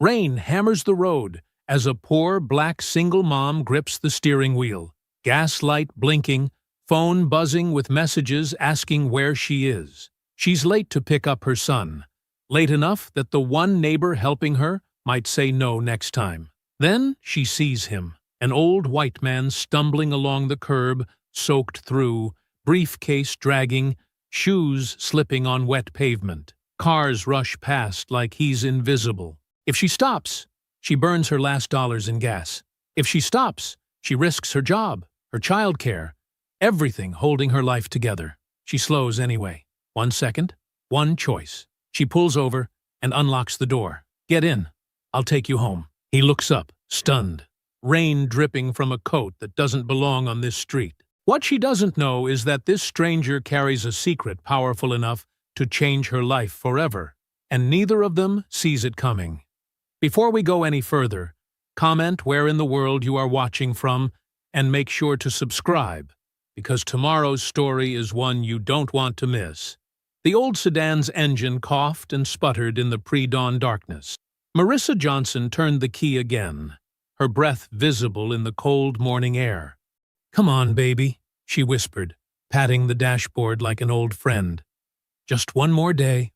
Rain hammers the road as a poor black single mom grips the steering wheel, gas light blinking, phone buzzing with messages asking where she is. She's late to pick up her son, late enough that the one neighbor helping her might say no next time. Then she sees him, an old white man stumbling along the curb, soaked through, briefcase dragging, shoes slipping on wet pavement. Cars rush past like he's invisible. If she stops, she burns her last dollars in gas. If she stops, she risks her job, her childcare, everything holding her life together. She slows anyway. 1 second, one choice. She pulls over and unlocks the door. Get in. I'll take you home. He looks up, stunned. Rain dripping from a coat that doesn't belong on this street. What she doesn't know is that this stranger carries a secret powerful enough to change her life forever, and neither of them sees it coming. Before we go any further, comment where in the world you are watching from and make sure to subscribe, because tomorrow's story is one you don't want to miss. The old sedan's engine coughed and sputtered in the pre-dawn darkness. Marissa Johnson turned the key again, her breath visible in the cold morning air. "Come on, baby," she whispered, patting the dashboard like an old friend. "Just one more day."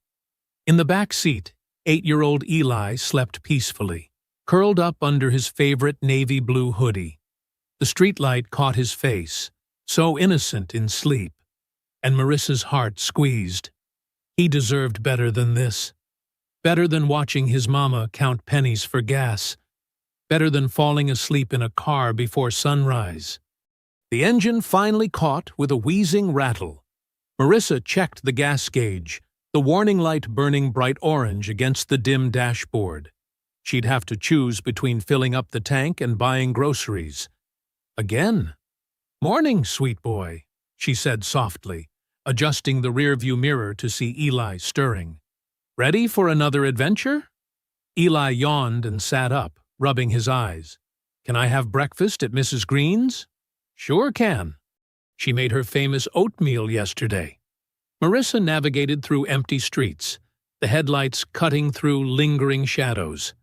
In the back seat, 8-year-old Eli slept peacefully, curled up under his favorite navy blue hoodie. The streetlight caught his face, so innocent in sleep, and Marissa's heart squeezed. He deserved better than this. Better than watching his mama count pennies for gas. Better than falling asleep in a car before sunrise. The engine finally caught with a wheezing rattle. Marissa checked the gas gauge, the warning light burning bright orange against the dim dashboard. She'd have to choose between filling up the tank and buying groceries. Again. "Morning, sweet boy," she said softly, adjusting the rearview mirror to see Eli stirring. "Ready for another adventure?" Eli yawned and sat up, rubbing his eyes. "Can I have breakfast at Mrs. Green's?" "Sure can. She made her famous oatmeal yesterday." Marissa navigated through empty streets, the headlights cutting through lingering shadows.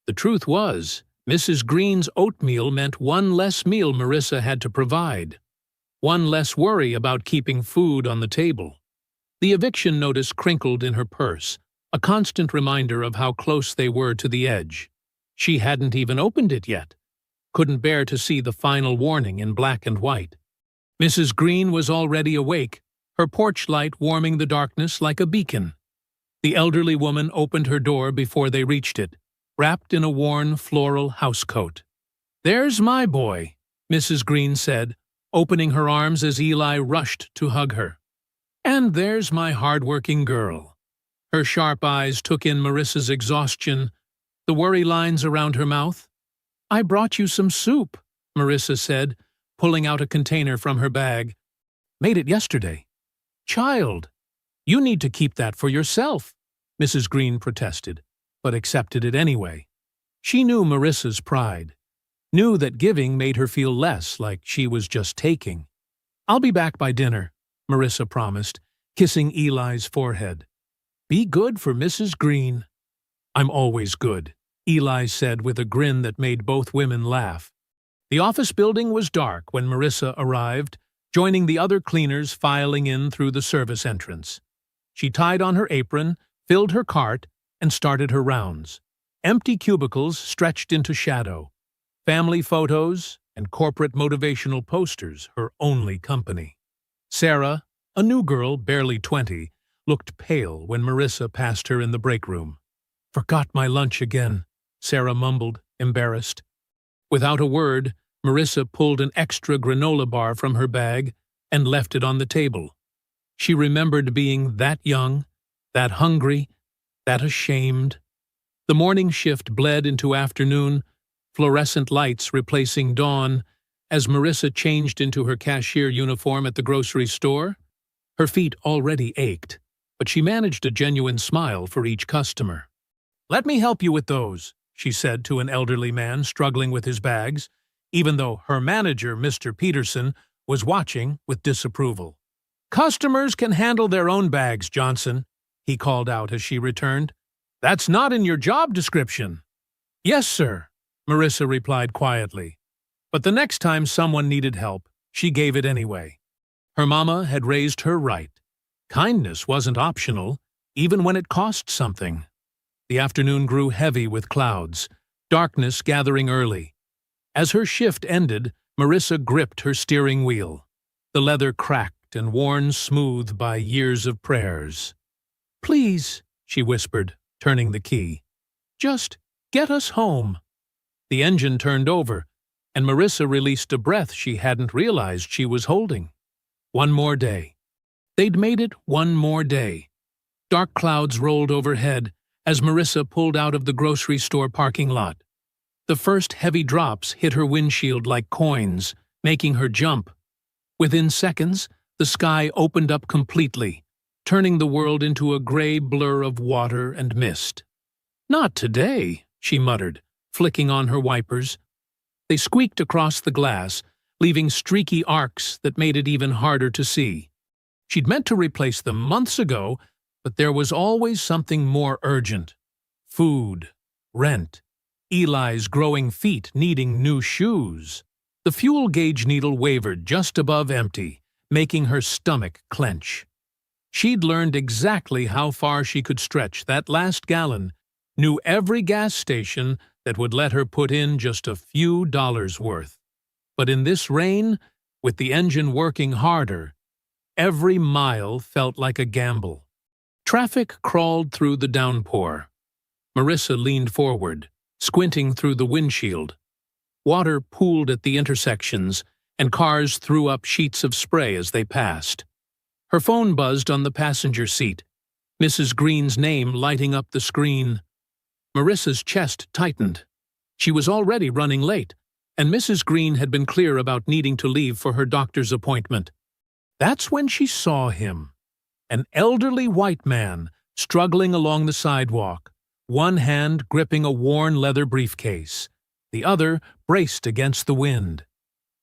The truth was, Mrs. Green's oatmeal meant one less meal Marissa had to provide, one less worry about keeping food on the table. The eviction notice crinkled in her purse, a constant reminder of how close they were to the edge. She hadn't even opened it yet, couldn't bear to see the final warning in black and white. Mrs. Green was already awake, her porch light warming the darkness like a beacon. The elderly woman opened her door before they reached it, wrapped in a worn floral housecoat. "There's my boy," Mrs. Green said, opening her arms as Eli rushed to hug her. "And there's my hard-working girl." Her sharp eyes took in Marissa's exhaustion, the worry lines around her mouth. "I brought you some soup," Marissa said, pulling out a container from her bag. "Made it yesterday." "Child, you need to keep that for yourself," Mrs. Green protested, but accepted it anyway. She knew Marissa's pride, knew that giving made her feel less like she was just taking. "I'll be back by dinner," Marissa promised, kissing Eli's forehead. "Be good for Mrs. Green." "I'm always good," Eli said with a grin that made both women laugh. The office building was dark when Marissa arrived, joining the other cleaners filing in through the service entrance. She tied on her apron, filled her cart, and started her rounds. Empty cubicles stretched into shadow. Family photos and corporate motivational posters her only company. Sarah, a new girl barely 20, looked pale when Marissa passed her in the break room. "Forgot my lunch again," Sarah mumbled, embarrassed. Without a word, Marissa pulled an extra granola bar from her bag and left it on the table. She remembered being that young, that hungry, that ashamed. The morning shift bled into afternoon, fluorescent lights replacing dawn, as Marissa changed into her cashier uniform at the grocery store. Her feet already ached, but she managed a genuine smile for each customer. "Let me help you with those," she said to an elderly man struggling with his bags, even though her manager, Mr. Peterson, was watching with disapproval. "Customers can handle their own bags, Johnson," he called out as she returned. "That's not in your job description." "Yes, sir," Marissa replied quietly. But the next time someone needed help, she gave it anyway. Her mama had raised her right. Kindness wasn't optional, even when it cost something. The afternoon grew heavy with clouds, darkness gathering early. As her shift ended, Marissa gripped her steering wheel. The leather cracked and worn smooth by years of prayers. "Please," she whispered, turning the key. "Just get us home." The engine turned over, and Marissa released a breath she hadn't realized she was holding. One more day. They'd made it one more day. Dark clouds rolled overhead as Marissa pulled out of the grocery store parking lot. The first heavy drops hit her windshield like coins, making her jump. Within seconds, the sky opened up completely, turning the world into a gray blur of water and mist. "Not today," she muttered, flicking on her wipers. They squeaked across the glass, leaving streaky arcs that made it even harder to see. She'd meant to replace them months ago, but there was always something more urgent. Food, rent, Eli's growing feet needing new shoes. The fuel gauge needle wavered just above empty, making her stomach clench. She'd learned exactly how far she could stretch that last gallon, knew every gas station that would let her put in just a few dollars worth. But in this rain, with the engine working harder, every mile felt like a gamble. Traffic crawled through the downpour. Marissa leaned forward, squinting through the windshield. Water pooled at the intersections, and cars threw up sheets of spray as they passed. Her phone buzzed on the passenger seat, Mrs. Green's name lighting up the screen. Marissa's chest tightened. She was already running late, and Mrs. Green had been clear about needing to leave for her doctor's appointment. That's when she saw him. An elderly white man struggling along the sidewalk, one hand gripping a worn leather briefcase, the other braced against the wind.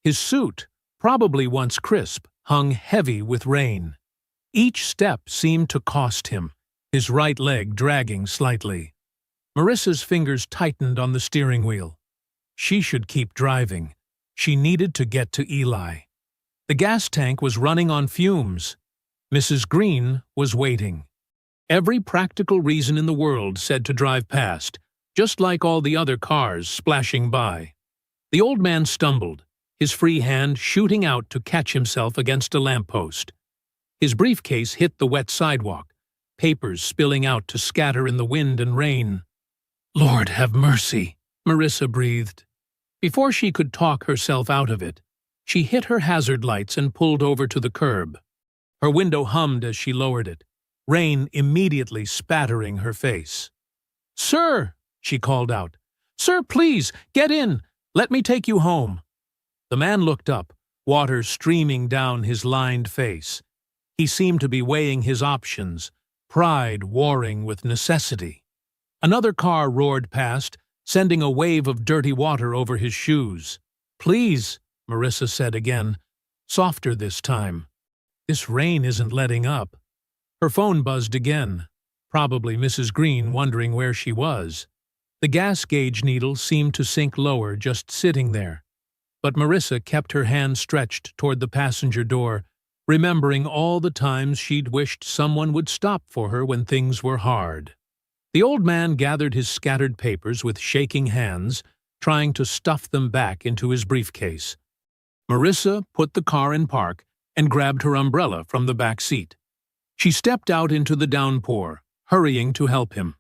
His suit, probably once crisp, hung heavy with rain. Each step seemed to cost him, his right leg dragging slightly. Marissa's fingers tightened on the steering wheel. She should keep driving. She needed to get to Eli. The gas tank was running on fumes. Mrs. Green was waiting. Every practical reason in the world said to drive past, just like all the other cars splashing by. The old man stumbled, his free hand shooting out to catch himself against a lamppost. His briefcase hit the wet sidewalk, papers spilling out to scatter in the wind and rain. "Lord have mercy," Marissa breathed. Before she could talk herself out of it, she hit her hazard lights and pulled over to the curb. Her window hummed as she lowered it, rain immediately spattering her face. "Sir," she called out. "Sir, please, get in. Let me take you home." The man looked up, water streaming down his lined face. He seemed to be weighing his options, pride warring with necessity. Another car roared past, sending a wave of dirty water over his shoes. "Please," Marissa said again, softer this time. "This rain isn't letting up." Her phone buzzed again, probably Mrs. Green wondering where she was. The gas gauge needle seemed to sink lower just sitting there. But Marissa kept her hand stretched toward the passenger door, remembering all the times she'd wished someone would stop for her when things were hard. The old man gathered his scattered papers with shaking hands, trying to stuff them back into his briefcase. Marissa put the car in park and grabbed her umbrella from the back seat. She stepped out into the downpour, hurrying to help him.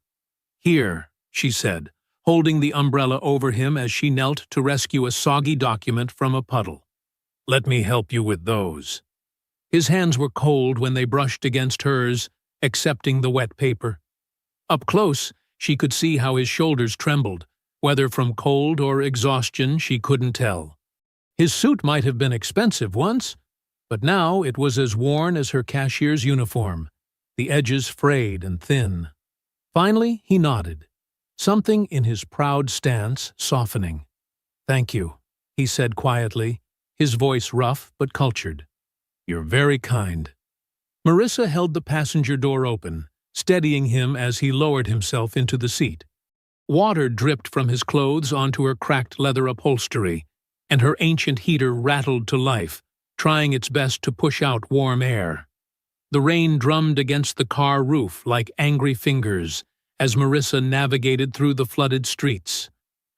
"Here," she said, holding the umbrella over him as she knelt to rescue a soggy document from a puddle. "Let me help you with those." His hands were cold when they brushed against hers, accepting the wet paper. Up close, she could see how his shoulders trembled, whether from cold or exhaustion she couldn't tell. His suit might have been expensive once, but now it was as worn as her cashier's uniform, the edges frayed and thin. Finally, he nodded, something in his proud stance softening. "Thank you," he said quietly, his voice rough but cultured. "You're very kind." Marissa held the passenger door open, steadying him as he lowered himself into the seat. Water dripped from his clothes onto her cracked leather upholstery, and her ancient heater rattled to life, trying its best to push out warm air. The rain drummed against the car roof like angry fingers as Marissa navigated through the flooded streets.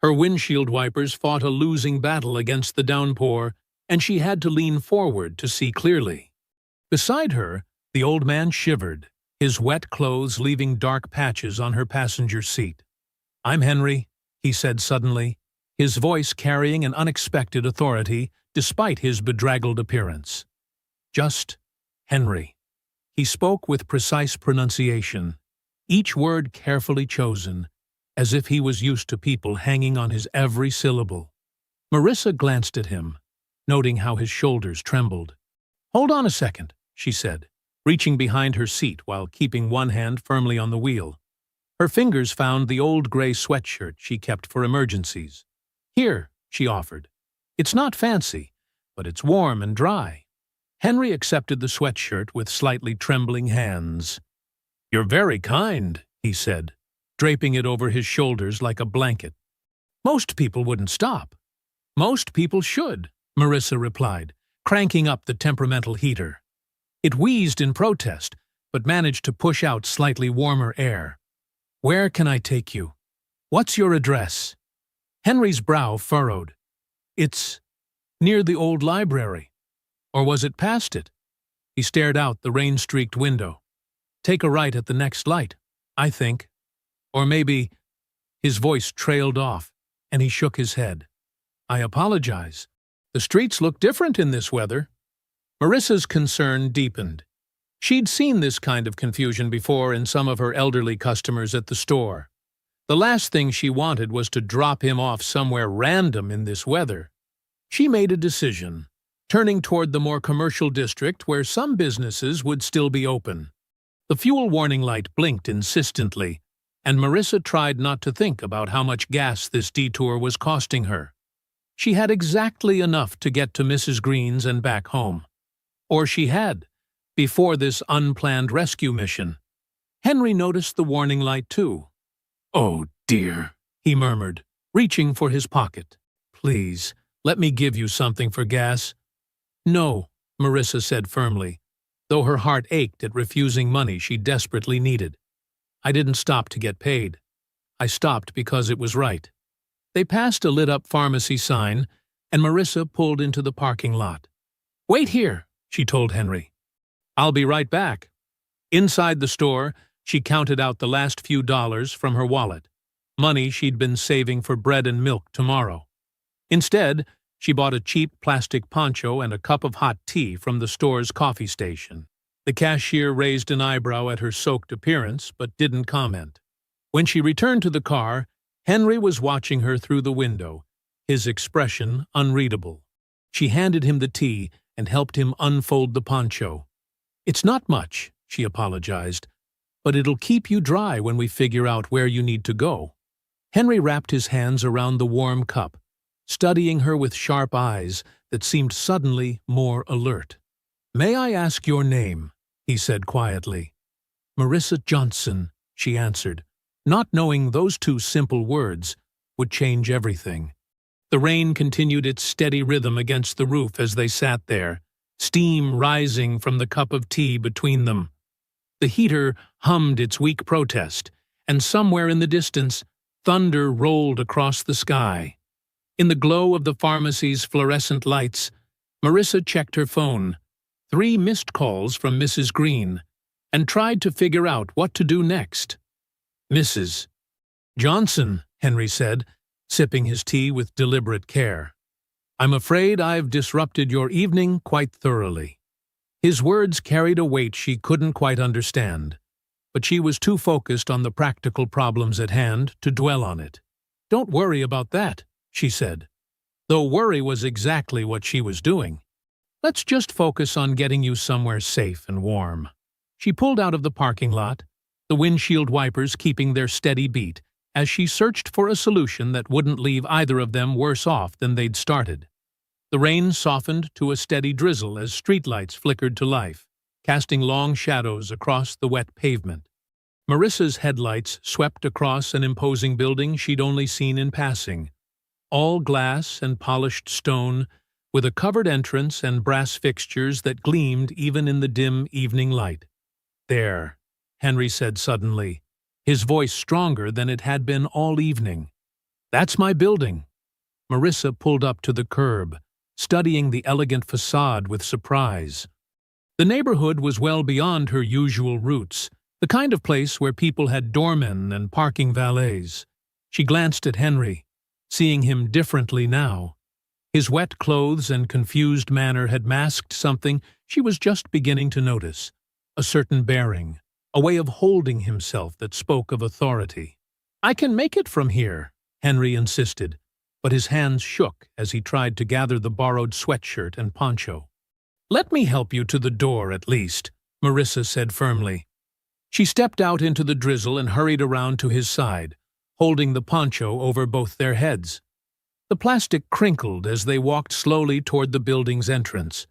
Her windshield wipers fought a losing battle against the downpour, and she had to lean forward to see clearly. Beside her, the old man shivered, his wet clothes leaving dark patches on her passenger seat. "I'm Henry," he said suddenly, his voice carrying an unexpected authority despite his bedraggled appearance. "Just Henry." He spoke with precise pronunciation, each word carefully chosen, as if he was used to people hanging on his every syllable. Marissa glanced at him, noting how his shoulders trembled. "Hold on a second," she said, reaching behind her seat while keeping one hand firmly on the wheel. Her fingers found the old gray sweatshirt she kept for emergencies. "Here," she offered. "It's not fancy, but it's warm and dry." Henry accepted the sweatshirt with slightly trembling hands. "You're very kind," he said, draping it over his shoulders like a blanket. "Most people wouldn't stop." "Most people should," Marissa replied, cranking up the temperamental heater. It wheezed in protest, but managed to push out slightly warmer air. "Where can I take you? What's your address?" Henry's brow furrowed. "It's near the old library. Or was it past it?" He stared out the rain-streaked window. "Take a right at the next light, I think. Or maybe—" His voice trailed off, and he shook his head. "I apologize. The streets look different in this weather." Marissa's concern deepened. She'd seen this kind of confusion before in some of her elderly customers at the store. The last thing she wanted was to drop him off somewhere random in this weather. She made a decision, turning toward the more commercial district where some businesses would still be open. The fuel warning light blinked insistently, and Marissa tried not to think about how much gas this detour was costing her. She had exactly enough to get to Mrs. Green's and back home. Or she had, before this unplanned rescue mission. Henry noticed the warning light too. "Oh, dear," he murmured, reaching for his pocket. "Please, let me give you something for gas." "No," Marissa said firmly, though her heart ached at refusing money she desperately needed. "I didn't stop to get paid. I stopped because it was right." They passed a lit-up pharmacy sign, and Marissa pulled into the parking lot. "Wait here," she told Henry. "I'll be right back." Inside the store, she counted out the last few dollars from her wallet, money she'd been saving for bread and milk tomorrow. Instead, she bought a cheap plastic poncho and a cup of hot tea from the store's coffee station. The cashier raised an eyebrow at her soaked appearance, but didn't comment. When she returned to the car, Henry was watching her through the window, his expression unreadable. She handed him the tea and helped him unfold the poncho. "It's not much," she apologized, "but it'll keep you dry when we figure out where you need to go." Henry wrapped his hands around the warm cup, studying her with sharp eyes that seemed suddenly more alert. "May I ask your name?" he said quietly. "Marissa Johnson," she answered, not knowing those two simple words would change everything. The rain continued its steady rhythm against the roof as they sat there, steam rising from the cup of tea between them. The heater hummed its weak protest, and somewhere in the distance, thunder rolled across the sky. In the glow of the pharmacy's fluorescent lights, Marissa checked her phone, 3 missed calls from Mrs. Green, and tried to figure out what to do next. "Mrs. Johnson," Henry said, sipping his tea with deliberate care. "I'm afraid I've disrupted your evening quite thoroughly." His words carried a weight she couldn't quite understand, but she was too focused on the practical problems at hand to dwell on it. "Don't worry about that," she said, though worry was exactly what she was doing. "Let's just focus on getting you somewhere safe and warm." She pulled out of the parking lot, the windshield wipers keeping their steady beat, as she searched for a solution that wouldn't leave either of them worse off than they'd started. The rain softened to a steady drizzle as streetlights flickered to life, casting long shadows across the wet pavement. Marissa's headlights swept across an imposing building she'd only seen in passing, all glass and polished stone, with a covered entrance and brass fixtures that gleamed even in the dim evening light. "There," Henry said suddenly, his voice stronger than it had been all evening. "That's my building." Marissa pulled up to the curb, studying the elegant facade with surprise. The neighborhood was well beyond her usual routes, the kind of place where people had doormen and parking valets. She glanced at Henry, seeing him differently now. His wet clothes and confused manner had masked something she was just beginning to notice, a certain bearing, a way of holding himself that spoke of authority. "I can make it from here," Henry insisted, but his hands shook as he tried to gather the borrowed sweatshirt and poncho. "Let me help you to the door, at least," Marissa said firmly. She stepped out into the drizzle and hurried around to his side, holding the poncho over both their heads. The plastic crinkled as they walked slowly toward the building's entrance.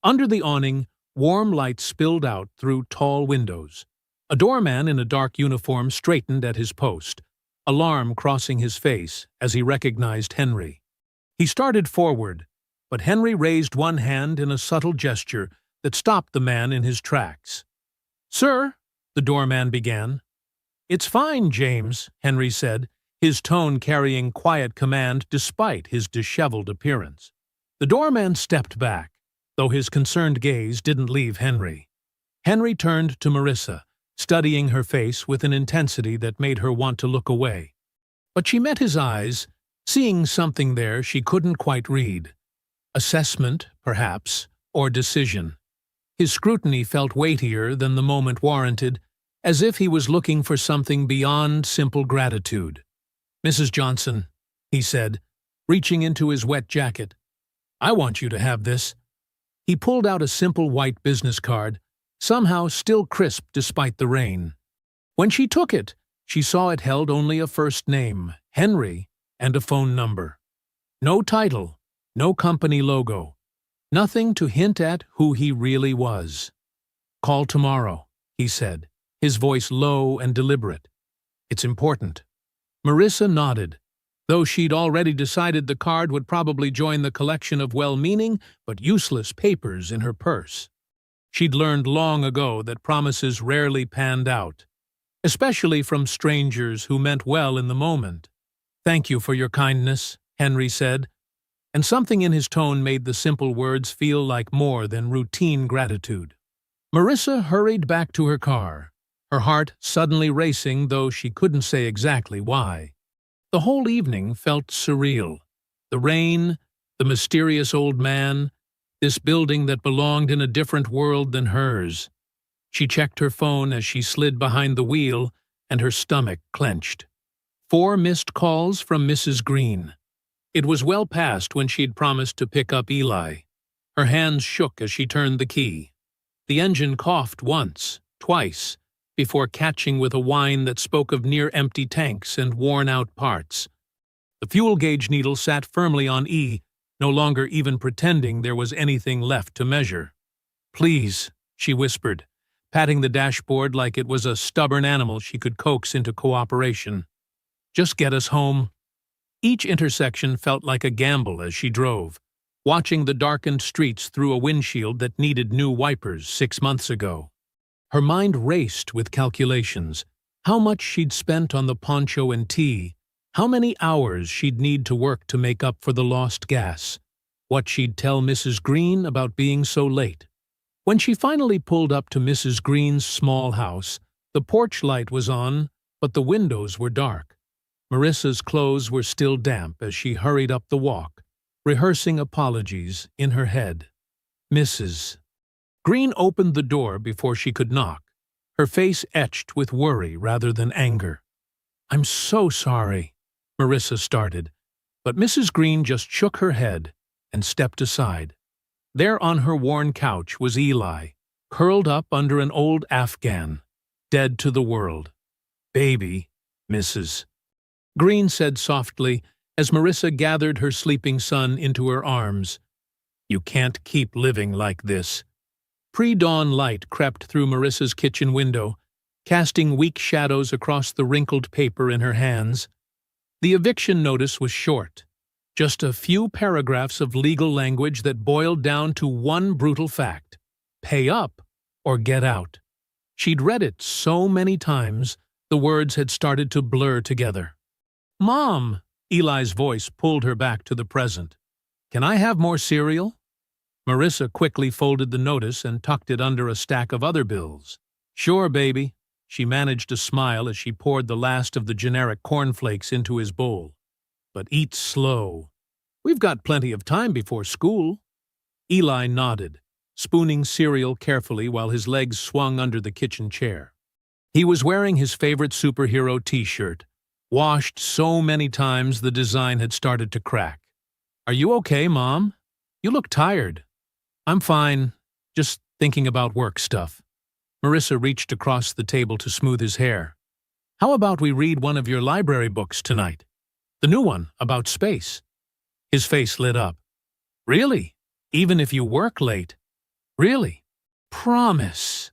Under the awning, warm light spilled out through tall windows. A doorman in a dark uniform straightened at his post, alarm crossing his face as he recognized Henry. He started forward, but Henry raised one hand in a subtle gesture that stopped the man in his tracks. "Sir," the doorman began. "It's fine, James," Henry said, his tone carrying quiet command despite his disheveled appearance. The doorman stepped back, though his concerned gaze didn't leave Henry. Henry turned to Marissa, studying her face with an intensity that made her want to look away. But she met his eyes, seeing something there she couldn't quite read. Assessment, perhaps, or decision. His scrutiny felt weightier than the moment warranted, as if he was looking for something beyond simple gratitude. "Mrs. Johnson," he said, reaching into his wet jacket, "I want you to have this." He pulled out a simple white business card, somehow still crisp despite the rain. When she took it, she saw it held only a first name, Henry, and a phone number. No title, no company logo, nothing to hint at who he really was. "Call tomorrow," he said, his voice low and deliberate. "It's important." Marissa nodded, though she'd already decided the card would probably join the collection of well-meaning but useless papers in her purse. She'd learned long ago that promises rarely panned out, especially from strangers who meant well in the moment. "Thank you for your kindness," Henry said, and something in his tone made the simple words feel like more than routine gratitude. Marissa hurried back to her car, her heart suddenly racing, though she couldn't say exactly why. The whole evening felt surreal. The rain, the mysterious old man, this building that belonged in a different world than hers. She checked her phone as she slid behind the wheel, and her stomach clenched. 4 missed calls from Mrs. Green. It was well past when she'd promised to pick up Eli. Her hands shook as she turned the key. The engine coughed once, twice, before catching with a whine that spoke of near-empty tanks and worn-out parts. The fuel gauge needle sat firmly on E, no longer even pretending there was anything left to measure. "Please," she whispered, patting the dashboard like it was a stubborn animal she could coax into cooperation. "Just get us home." Each intersection felt like a gamble as she drove, watching the darkened streets through a windshield that needed new wipers 6 months ago. Her mind raced with calculations, how much she'd spent on the poncho and tea, how many hours she'd need to work to make up for the lost gas, what she'd tell Mrs. Green about being so late. When she finally pulled up to Mrs. Green's small house, the porch light was on, but the windows were dark. Marissa's clothes were still damp as she hurried up the walk, rehearsing apologies in her head. "Mrs. Green opened the door before she could knock, her face etched with worry rather than anger. "I'm so sorry," Marissa started, but Mrs. Green just shook her head and stepped aside. There on her worn couch was Eli, curled up under an old Afghan, dead to the world. "Baby, Mrs. Green said softly as Marissa gathered her sleeping son into her arms. "You can't keep living like this." Pre-dawn light crept through Marissa's kitchen window, casting weak shadows across the wrinkled paper in her hands. The eviction notice was short, just a few paragraphs of legal language that boiled down to one brutal fact: pay up or get out. She'd read it so many times, the words had started to blur together. "Mom!" Eli's voice pulled her back to the present. "Can I have more cereal?" Marissa quickly folded the notice and tucked it under a stack of other bills. "Sure, baby." She managed a smile as she poured the last of the generic cornflakes into his bowl. "But eat slow. We've got plenty of time before school." Eli nodded, spooning cereal carefully while his legs swung under the kitchen chair. He was wearing his favorite superhero t-shirt, washed so many times the design had started to crack. "Are you okay, Mom? You look tired." "I'm fine, just thinking about work stuff." Marissa reached across the table to smooth his hair. "How about we read one of your library books tonight? The new one, about space." His face lit up. "Really? Even if you work late?" "Really? Promise."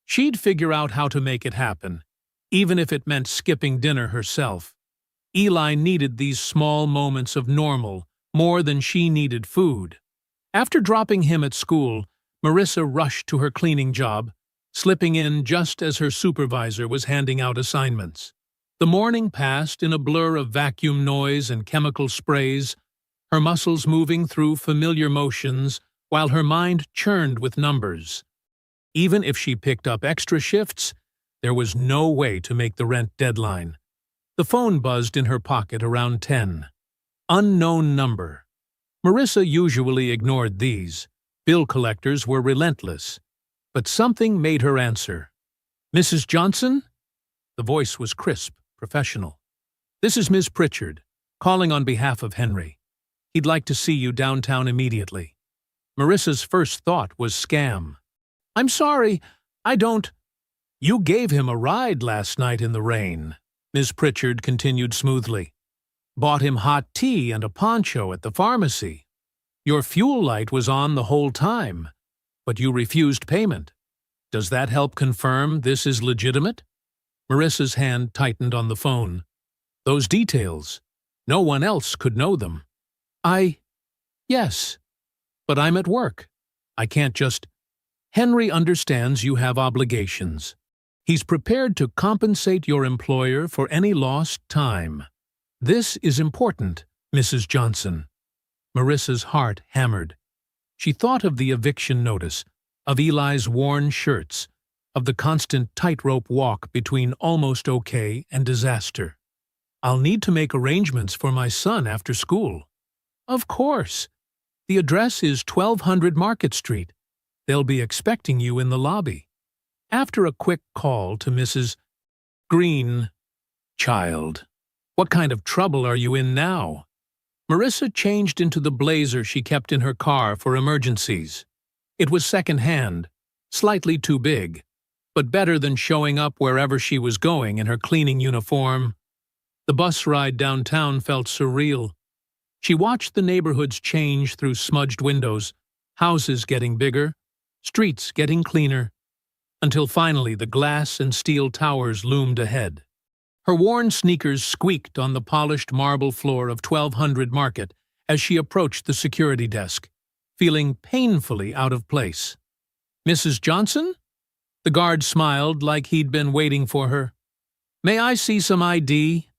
She'd figure out how to make it happen, even if it meant skipping dinner herself. Eli needed these small moments of normal more than she needed food. After dropping him at school, Marissa rushed to her cleaning job, slipping in just as her supervisor was handing out assignments. The morning passed in a blur of vacuum noise and chemical sprays, her muscles moving through familiar motions while her mind churned with numbers. Even if she picked up extra shifts, there was no way to make the rent deadline. The phone buzzed in her pocket around 10. Unknown number. Marissa usually ignored these. Bill collectors were relentless. But something made her answer. "Mrs. Johnson?" The voice was crisp, professional. "This is Ms. Pritchard, calling on behalf of Henry. He'd like to see you downtown immediately." Marissa's first thought was scam. "I'm sorry, I don't—" "You gave him a ride last night in the rain," Ms. Pritchard continued smoothly. "Bought him hot tea and a poncho at the pharmacy. Your fuel light was on the whole time, but you refused payment. Does that help confirm this is legitimate?" Marissa's hand tightened on the phone. "Those details. No one else could know them." Yes, but I'm at work. I can't just—" "Henry understands you have obligations. He's prepared to compensate your employer for any lost time. This is important, Mrs. Johnson." Marissa's heart hammered. She thought of the eviction notice, of Eli's worn shirts, of the constant tightrope walk between almost okay and disaster. "I'll need to make arrangements for my son after school." "Of course. The address is 1200 Market Street. They'll be expecting you in the lobby." After a quick call to Mrs. Green, "Child, what kind of trouble are you in now?" Marissa changed into the blazer she kept in her car for emergencies. It was second-hand, slightly too big, but better than showing up wherever she was going in her cleaning uniform. The bus ride downtown felt surreal. She watched the neighborhoods change through smudged windows, houses getting bigger, streets getting cleaner, until finally the glass and steel towers loomed ahead. Her worn sneakers squeaked on the polished marble floor of 1200 Market as she approached the security desk, feeling painfully out of place. "Mrs. Johnson?" The guard smiled like he'd been waiting for her. "May I see some ID?"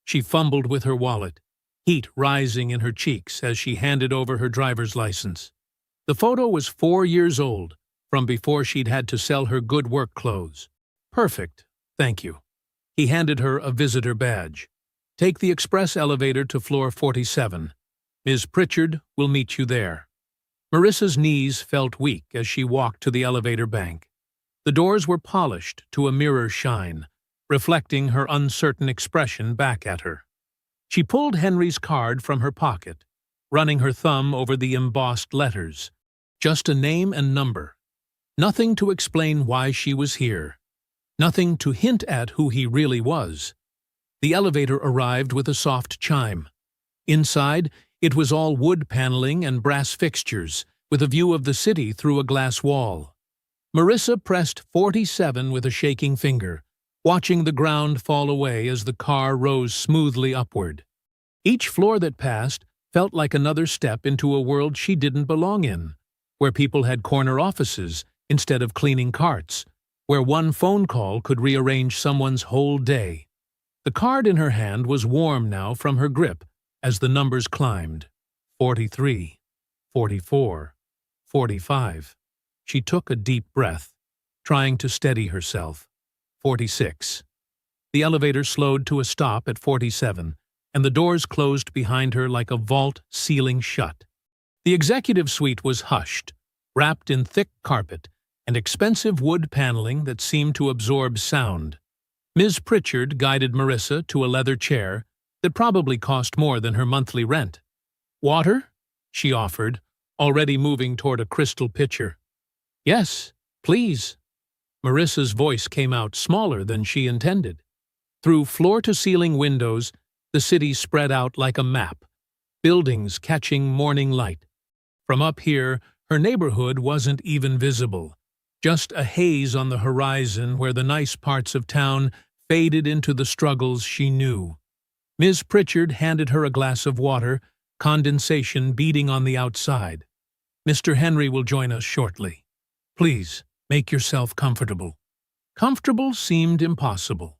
She fumbled with her wallet, heat rising in her cheeks as she handed over her driver's license. The photo was 4 years old, from before she'd had to sell her good work clothes. "Perfect, thank you." He handed her a visitor badge. "Take the express elevator to floor 47. Ms. Pritchard will meet you there." Marissa's knees felt weak as she walked to the elevator bank. The doors were polished to a mirror shine, reflecting her uncertain expression back at her. She pulled Henry's card from her pocket, running her thumb over the embossed letters. Just a name and number. Nothing to explain why she was here. Nothing to hint at who he really was. The elevator arrived with a soft chime. Inside, it was all wood paneling and brass fixtures, with a view of the city through a glass wall. Marissa pressed 47 with a shaking finger, watching the ground fall away as the car rose smoothly upward. Each floor that passed felt like another step into a world she didn't belong in, where people had corner offices instead of cleaning carts, where one phone call could rearrange someone's whole day. The card in her hand was warm now from her grip as the numbers climbed. 43, 44, 45. She took a deep breath, trying to steady herself. 46. The elevator slowed to a stop at 47, and the doors closed behind her like a vault sealing shut. The executive suite was hushed, wrapped in thick carpet and expensive wood paneling that seemed to absorb sound. Ms. Pritchard guided Marissa to a leather chair that probably cost more than her monthly rent. "Water?" she offered, already moving toward a crystal pitcher. "Yes, please." Marissa's voice came out smaller than she intended. Through floor-to-ceiling windows, the city spread out like a map, buildings catching morning light. From up here, her neighborhood wasn't even visible, just a haze on the horizon where the nice parts of town faded into the struggles she knew. Ms. Pritchard handed her a glass of water, condensation beating on the outside. "Mr. Henry will join us shortly. Please, make yourself comfortable." Comfortable seemed impossible.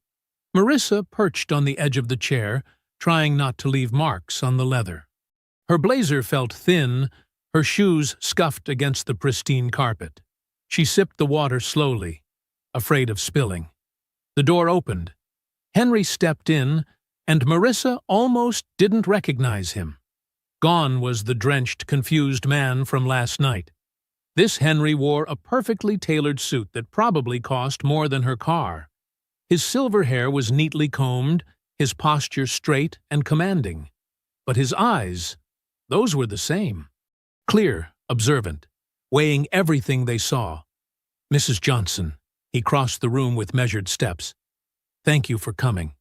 Marissa perched on the edge of the chair, trying not to leave marks on the leather. Her blazer felt thin, her shoes scuffed against the pristine carpet. She sipped the water slowly, afraid of spilling. The door opened. Henry stepped in, and Marissa almost didn't recognize him. Gone was the drenched, confused man from last night. This Henry wore a perfectly tailored suit that probably cost more than her car. His silver hair was neatly combed, his posture straight and commanding. But his eyes, those were the same. Clear, observant, weighing everything they saw. "Mrs. Johnson," he crossed the room with measured steps. "Thank you for coming.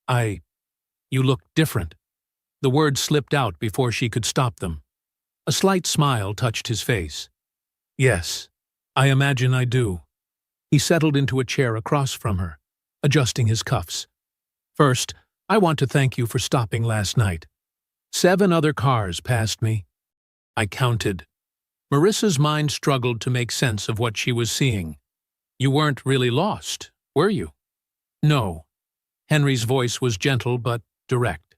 You look different." The words slipped out before she could stop them. A slight smile touched his face. "Yes, I imagine I do." He settled into a chair across from her, adjusting his cuffs. "First, I want to thank you for stopping last night. 7 other cars passed me." I counted. Marissa's mind struggled to make sense of what she was seeing. "You weren't really lost, were you?" "No." Henry's voice was gentle but direct.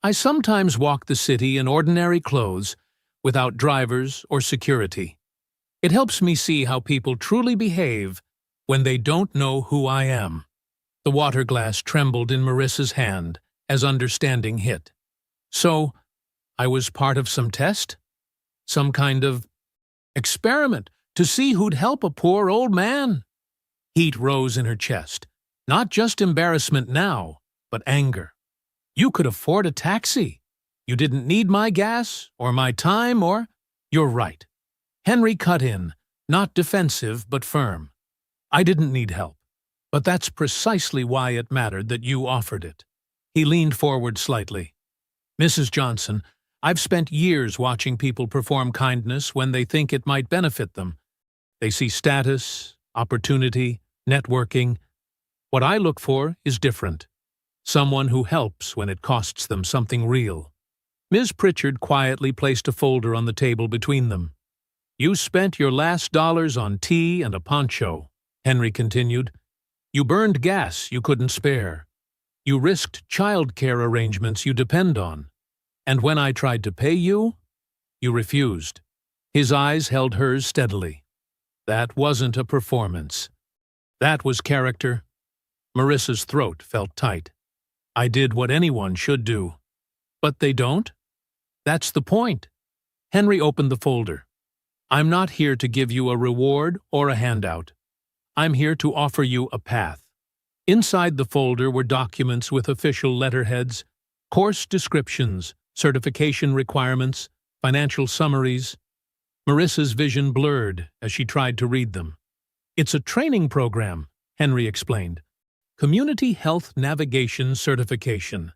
"I sometimes walk the city in ordinary clothes, without drivers or security. It helps me see how people truly behave when they don't know who I am." The water glass trembled in Marissa's hand as understanding hit. "So, I was part of some test? Some kind of experiment to see who'd help a poor old man?" Heat rose in her chest. Not just embarrassment now, but anger. "You could afford a taxi. You didn't need my gas, or my time, or—" "You're right." Henry cut in, not defensive but firm. "I didn't need help, but that's precisely why it mattered that you offered it." He leaned forward slightly. "Mrs. Johnson, I've spent years watching people perform kindness when they think it might benefit them. They see status, opportunity, networking. What I look for is different. Someone who helps when it costs them something real." Ms. Pritchard quietly placed a folder on the table between them. "You spent your last dollars on tea and a poncho," Henry continued. "You burned gas you couldn't spare. You risked child-care arrangements you depend on. And when I tried to pay you, you refused." His eyes held hers steadily. "That wasn't a performance. That was character." Marissa's throat felt tight. "I did what anyone should do." "But they don't?" "That's the point." Henry opened the folder. "I'm not here to give you a reward or a handout. I'm here to offer you a path." Inside the folder were documents with official letterheads, course descriptions, certification requirements, financial summaries. Marissa's vision blurred as she tried to read them. "It's a training program," Henry explained. "Community Health Navigation Certification.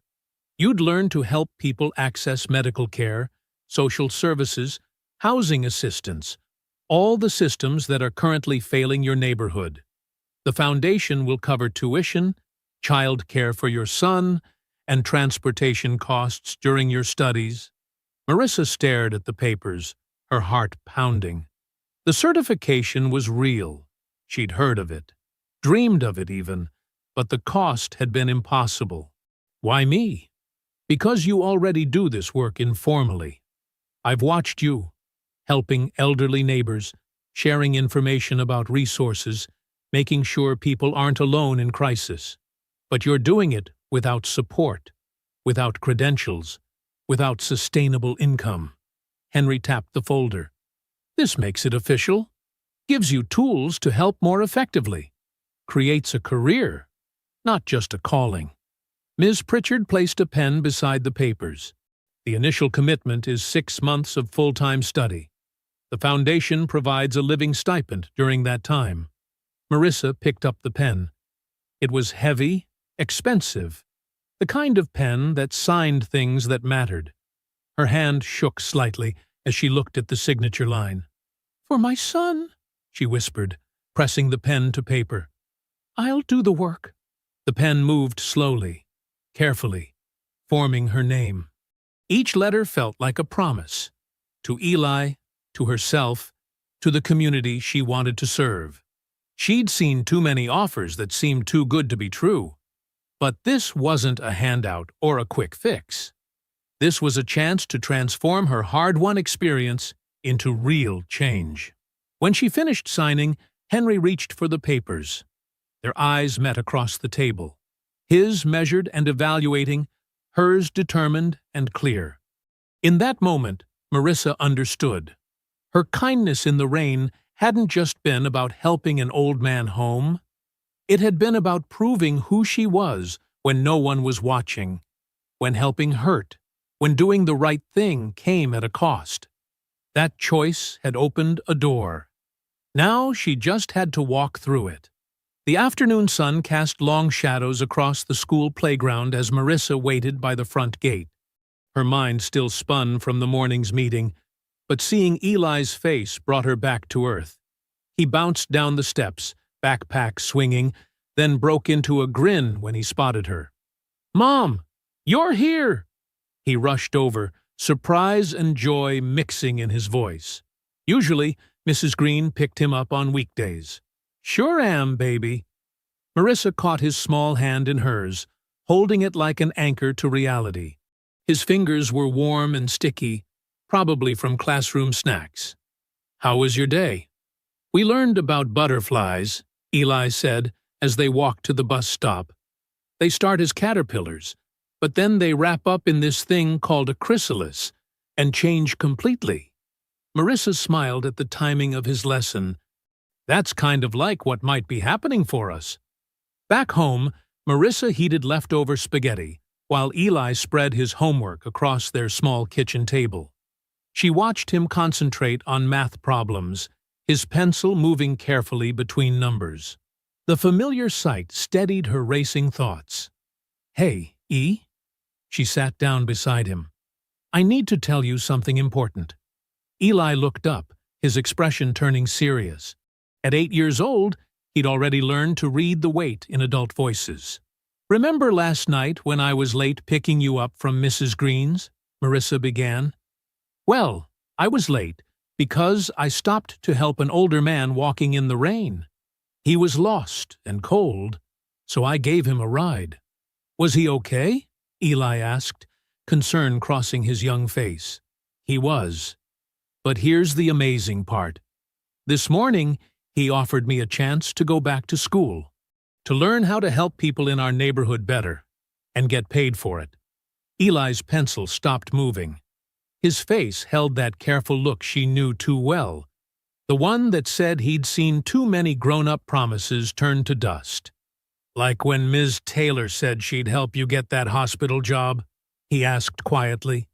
You'd learn to help people access medical care, social services, housing assistance, All the systems that are currently failing your neighborhood. The foundation will cover tuition, child care for your son, and transportation costs during your studies. Marissa stared at the papers, her heart pounding. The certification was real. She'd heard of it, dreamed of it even, but the cost had been impossible. Why me? Because you already do this work informally. I've watched you, helping elderly neighbors, sharing information about resources, making sure people aren't alone in crisis. But you're doing it without support, without credentials, without sustainable income. Henry tapped the folder. This makes it official, gives you tools to help more effectively, creates a career, not just a calling. Ms. Pritchard placed a pen beside the papers. The initial commitment is 6 months of full-time study. The foundation provides a living stipend during that time. Marissa picked up the pen. It was heavy, expensive, the kind of pen that signed things that mattered. Her hand shook slightly as she looked at the signature line. "For my son," she whispered, pressing the pen to paper. "I'll do the work." The pen moved slowly, carefully, forming her name. Each letter felt like a promise. To Eli, to herself, to the community she wanted to serve. She'd seen too many offers that seemed too good to be true. But this wasn't a handout or a quick fix. This was a chance to transform her hard-won experience into real change. When she finished signing, Henry reached for the papers. Their eyes met across the table. His measured and evaluating, hers determined and clear. In that moment, Marissa understood. Her kindness in the rain hadn't just been about helping an old man home. It had been about proving who she was when no one was watching, when helping hurt, when doing the right thing came at a cost. That choice had opened a door. Now she just had to walk through it. The afternoon sun cast long shadows across the school playground as Marissa waited by the front gate. Her mind still spun from the morning's meeting, but seeing Eli's face brought her back to earth. He bounced down the steps, backpack swinging, then broke into a grin when he spotted her. "Mom, you're here!" He rushed over, surprise and joy mixing in his voice. Usually, Mrs. Green picked him up on weekdays. "Sure am, baby." Marissa caught his small hand in hers, holding it like an anchor to reality. His fingers were warm and sticky, probably from classroom snacks. "How was your day?" "We learned about butterflies," Eli said as they walked to the bus stop. "They start as caterpillars, but then they wrap up in this thing called a chrysalis and change completely." Marissa smiled at the timing of his lesson. "That's kind of like what might be happening for us." Back home, Marissa heated leftover spaghetti, while Eli spread his homework across their small kitchen table. She watched him concentrate on math problems, his pencil moving carefully between numbers. The familiar sight steadied her racing thoughts. "Hey, E?" She sat down beside him. "I need to tell you something important." Eli looked up, his expression turning serious. At 8 years old, he'd already learned to read the weight in adult voices. "Remember last night when I was late picking you up from Mrs. Green's?" Marissa began. "Well, I was late because I stopped to help an older man walking in the rain. He was lost and cold, so I gave him a ride." "Was he okay?" Eli asked, concern crossing his young face. "He was. But here's the amazing part. This morning, he offered me a chance to go back to school, to learn how to help people in our neighborhood better, and get paid for it." Eli's pencil stopped moving. His face held that careful look she knew too well, the one that said he'd seen too many grown-up promises turn to dust. "Like when Ms. Taylor said she'd help you get that hospital job?" he asked quietly.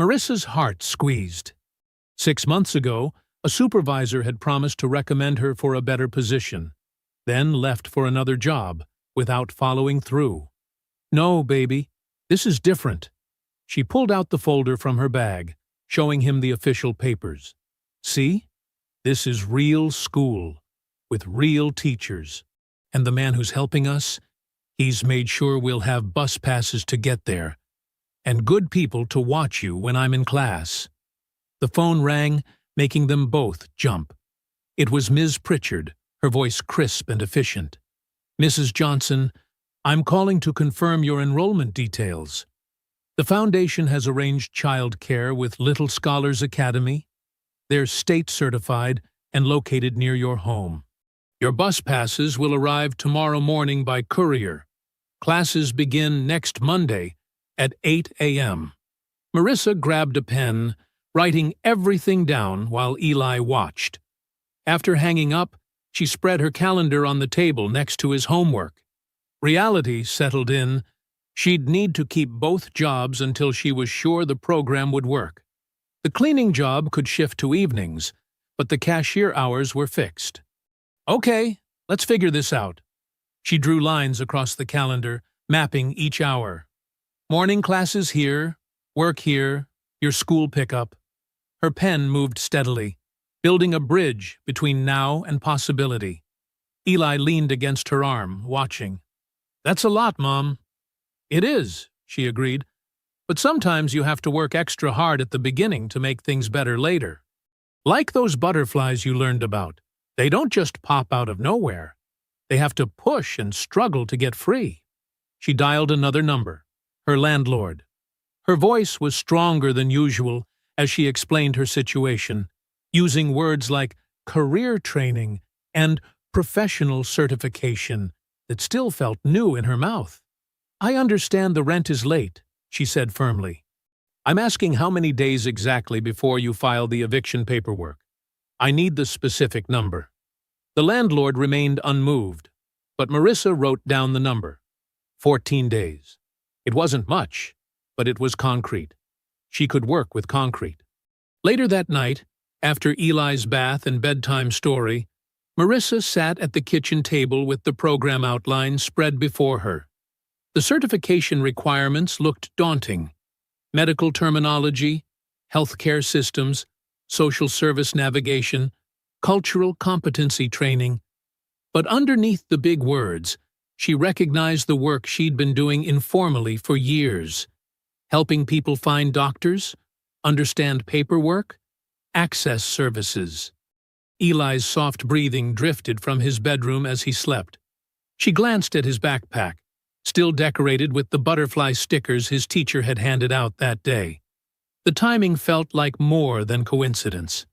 Marissa's heart squeezed. 6 months ago, a supervisor had promised to recommend her for a better position, then left for another job without following through. "No, baby, this is different." She pulled out the folder from her bag, showing him the official papers. "See? This is real school, with real teachers. And the man who's helping us, he's made sure we'll have bus passes to get there, and good people to watch you when I'm in class." The phone rang, making them both jump. It was Ms. Pritchard, her voice crisp and efficient. "Mrs. Johnson, I'm calling to confirm your enrollment details. The Foundation has arranged child care with Little Scholars Academy. They're state-certified and located near your home. Your bus passes will arrive tomorrow morning by courier. Classes begin next Monday at 8 a.m. Marissa grabbed a pen, writing everything down while Eli watched. After hanging up, she spread her calendar on the table next to his homework. Reality settled in. She'd need to keep both jobs until she was sure the program would work. The cleaning job could shift to evenings, but the cashier hours were fixed. "Okay, let's figure this out." She drew lines across the calendar, mapping each hour. Morning classes here, work here, your school pickup. Her pen moved steadily, building a bridge between now and possibility. Eli leaned against her arm, watching. "That's a lot, Mom." "It is," she agreed, "but sometimes you have to work extra hard at the beginning to make things better later. Like those butterflies you learned about. They don't just pop out of nowhere. They have to push and struggle to get free." She dialed another number, her landlord. Her voice was stronger than usual as she explained her situation, using words like career training and professional certification that still felt new in her mouth. "I understand the rent is late," she said firmly. "I'm asking how many days exactly before you file the eviction paperwork. I need the specific number." The landlord remained unmoved, but Marissa wrote down the number. 14 days. It wasn't much, but it was concrete. She could work with concrete. Later that night, after Eli's bath and bedtime story, Marissa sat at the kitchen table with the program outline spread before her. The certification requirements looked daunting. Medical terminology, healthcare systems, social service navigation, cultural competency training. But underneath the big words, she recognized the work she'd been doing informally for years, helping people find doctors, understand paperwork, access services. Eli's soft breathing drifted from his bedroom as he slept. She glanced at his backpack, still decorated with the butterfly stickers his teacher had handed out that day. The timing felt like more than coincidence.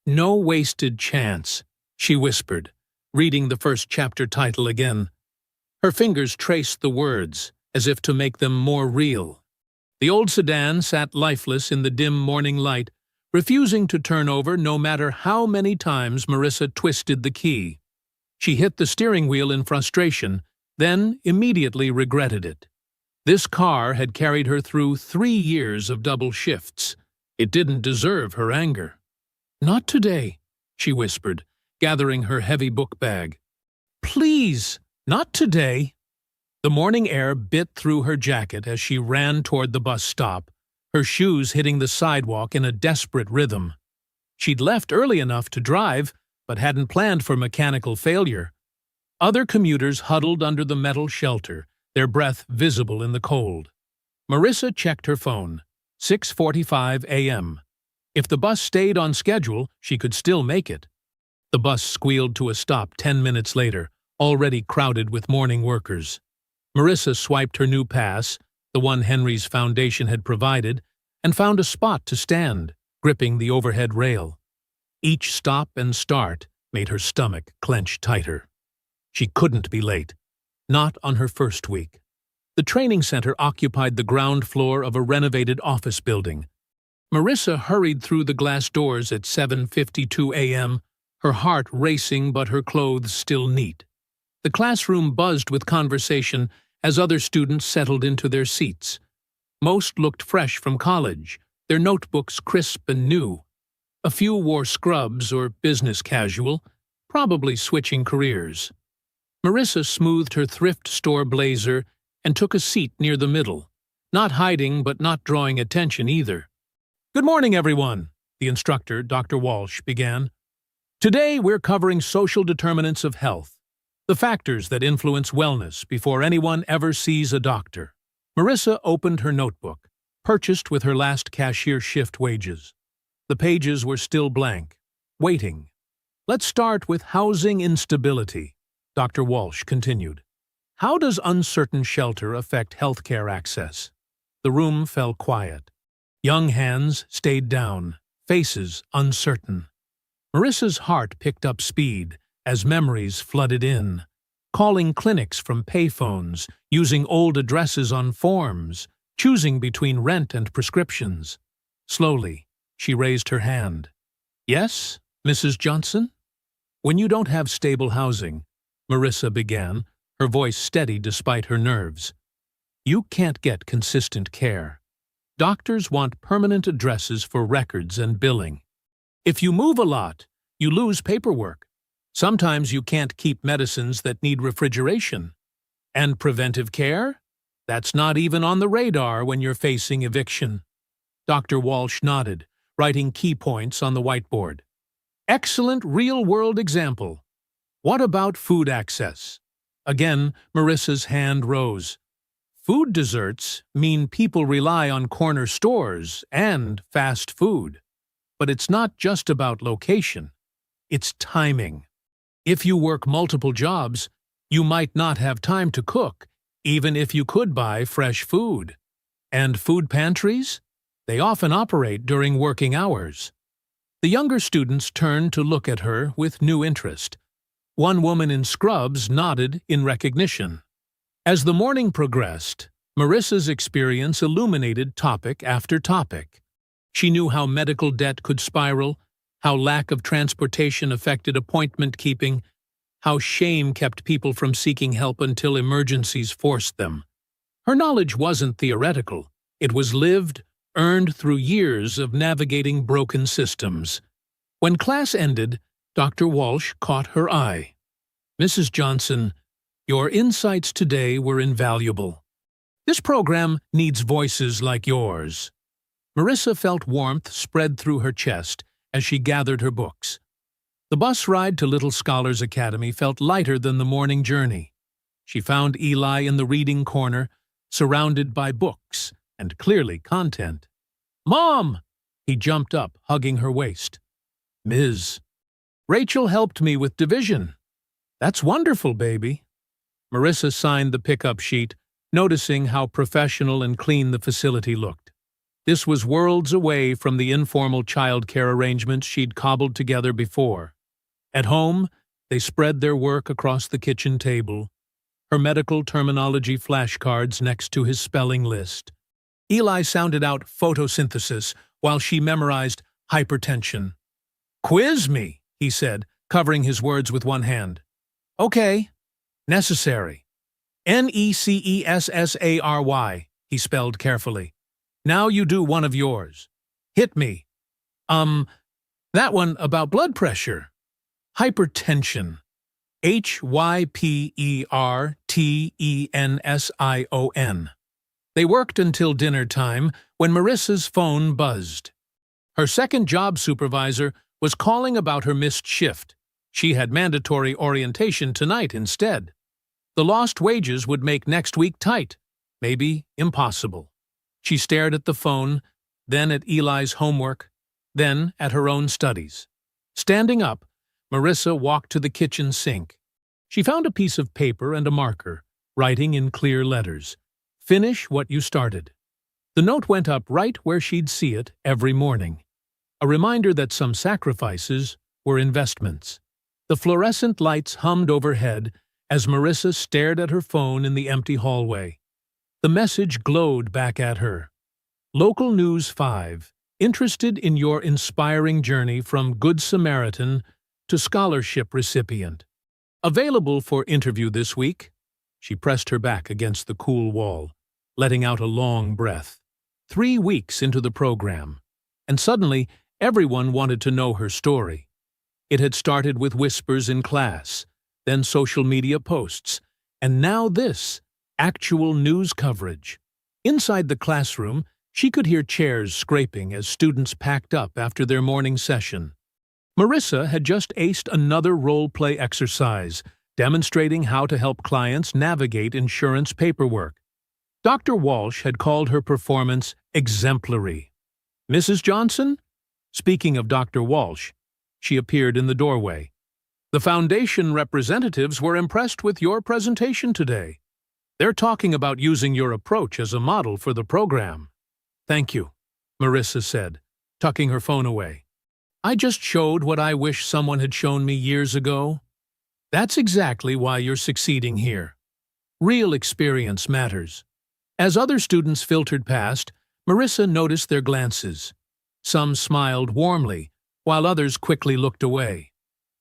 "No wasted chance," she whispered, reading the first chapter title again. Her fingers traced the words, as if to make them more real. The old sedan sat lifeless in the dim morning light, refusing to turn over no matter how many times Marissa twisted the key. She hit the steering wheel in frustration, then immediately regretted it. This car had carried her through 3 years of double shifts. It didn't deserve her anger. "Not today," she whispered, gathering her heavy book bag. "Please, not today." The morning air bit through her jacket as she ran toward the bus stop, her shoes hitting the sidewalk in a desperate rhythm. She'd left early enough to drive, but hadn't planned for mechanical failure. Other commuters huddled under the metal shelter, their breath visible in the cold. Marissa checked her phone. 6:45 a.m. If the bus stayed on schedule, she could still make it. The bus squealed to a stop 10 minutes later, already crowded with morning workers. Marissa swiped her new pass, the one Henry's foundation had provided, and found a spot to stand, gripping the overhead rail. Each stop and start made her stomach clench tighter. She couldn't be late. Not on her first week. The training center occupied the ground floor of a renovated office building. Marissa hurried through the glass doors at 7:52 a.m., her heart racing but her clothes still neat. The classroom buzzed with conversation as other students settled into their seats. Most looked fresh from college, their notebooks crisp and new. A few wore scrubs or business casual, probably switching careers. Marissa smoothed her thrift store blazer and took a seat near the middle, not hiding but not drawing attention either. "Good morning, everyone," the instructor, Dr. Walsh, began. Today, we're covering social determinants of health, the factors that influence wellness before anyone ever sees a doctor. Marissa opened her notebook, purchased with her last cashier shift wages. The pages were still blank, waiting. Let's start with housing instability, Dr. Walsh continued. How does uncertain shelter affect healthcare access? The room fell quiet. Young hands stayed down, faces uncertain. Marissa's heart picked up speed as memories flooded in, calling clinics from payphones, using old addresses on forms, choosing between rent and prescriptions. Slowly, she raised her hand. Yes, Mrs. Johnson? When you don't have stable housing, Marissa began, her voice steady despite her nerves. You can't get consistent care. Doctors want permanent addresses for records and billing. If you move a lot, you lose paperwork. Sometimes you can't keep medicines that need refrigeration. And preventive care? That's not even on the radar when you're facing eviction. Dr. Walsh nodded, writing key points on the whiteboard. Excellent real-world example. What about food access? Again, Marissa's hand rose. Food deserts mean people rely on corner stores and fast food. But it's not just about location. It's timing. If you work multiple jobs, you might not have time to cook, even if you could buy fresh food. And food pantries? They often operate during working hours. The younger students turned to look at her with new interest. One woman in scrubs nodded in recognition. As the morning progressed, Marissa's experience illuminated topic after topic. She knew how medical debt could spiral, how lack of transportation affected appointment keeping, how shame kept people from seeking help until emergencies forced them. Her knowledge wasn't theoretical. It was lived, earned through years of navigating broken systems. When class ended, Dr. Walsh caught her eye. Mrs. Johnson, your insights today were invaluable. This program needs voices like yours. Marissa felt warmth spread through her chest as she gathered her books. The bus ride to Little Scholars Academy felt lighter than the morning journey. She found Eli in the reading corner, surrounded by books and clearly content. Mom! He jumped up, hugging her waist. Ms. Rachel helped me with division. That's wonderful, baby. Marissa signed the pickup sheet, noticing how professional and clean the facility looked. This was worlds away from the informal childcare arrangements she'd cobbled together before. At home, they spread their work across the kitchen table, her medical terminology flashcards next to his spelling list. Eli sounded out photosynthesis while she memorized hypertension. Quiz me, he said, covering his words with one hand. Okay. Necessary. Necessary, he spelled carefully. Now you do one of yours. Hit me. That one about blood pressure. Hypertension. Hypertension. They worked until dinner time when Marissa's phone buzzed. Her second job supervisor was calling about her missed shift. She had mandatory orientation tonight instead. The lost wages would make next week tight, maybe impossible. She stared at the phone, then at Eli's homework, then at her own studies. Standing up, Marissa walked to the kitchen sink. She found a piece of paper and a marker, writing in clear letters. Finish what you started. The note went up right where she'd see it every morning. A reminder that some sacrifices were investments. The fluorescent lights hummed overhead as Marissa stared at her phone in the empty hallway. The message glowed back at her. Local News 5, interested in your inspiring journey from Good Samaritan to scholarship recipient. Available for interview this week. She pressed her back against the cool wall, letting out a long breath. 3 weeks into the program, and suddenly everyone wanted to know her story. It had started with whispers in class, then social media posts, and now this, actual news coverage. Inside the classroom, she could hear chairs scraping as students packed up after their morning session. Marissa had just aced another role-play exercise, demonstrating how to help clients navigate insurance paperwork. Dr. Walsh had called her performance exemplary. "Mrs. Johnson?" Speaking of Dr. Walsh, she appeared in the doorway. "The Foundation representatives were impressed with your presentation today. They're talking about using your approach as a model for the program." "Thank you," Marissa said, tucking her phone away. "I just showed what I wish someone had shown me years ago." "That's exactly why you're succeeding here. Real experience matters." As other students filtered past, Marissa noticed their glances. Some smiled warmly, while others quickly looked away.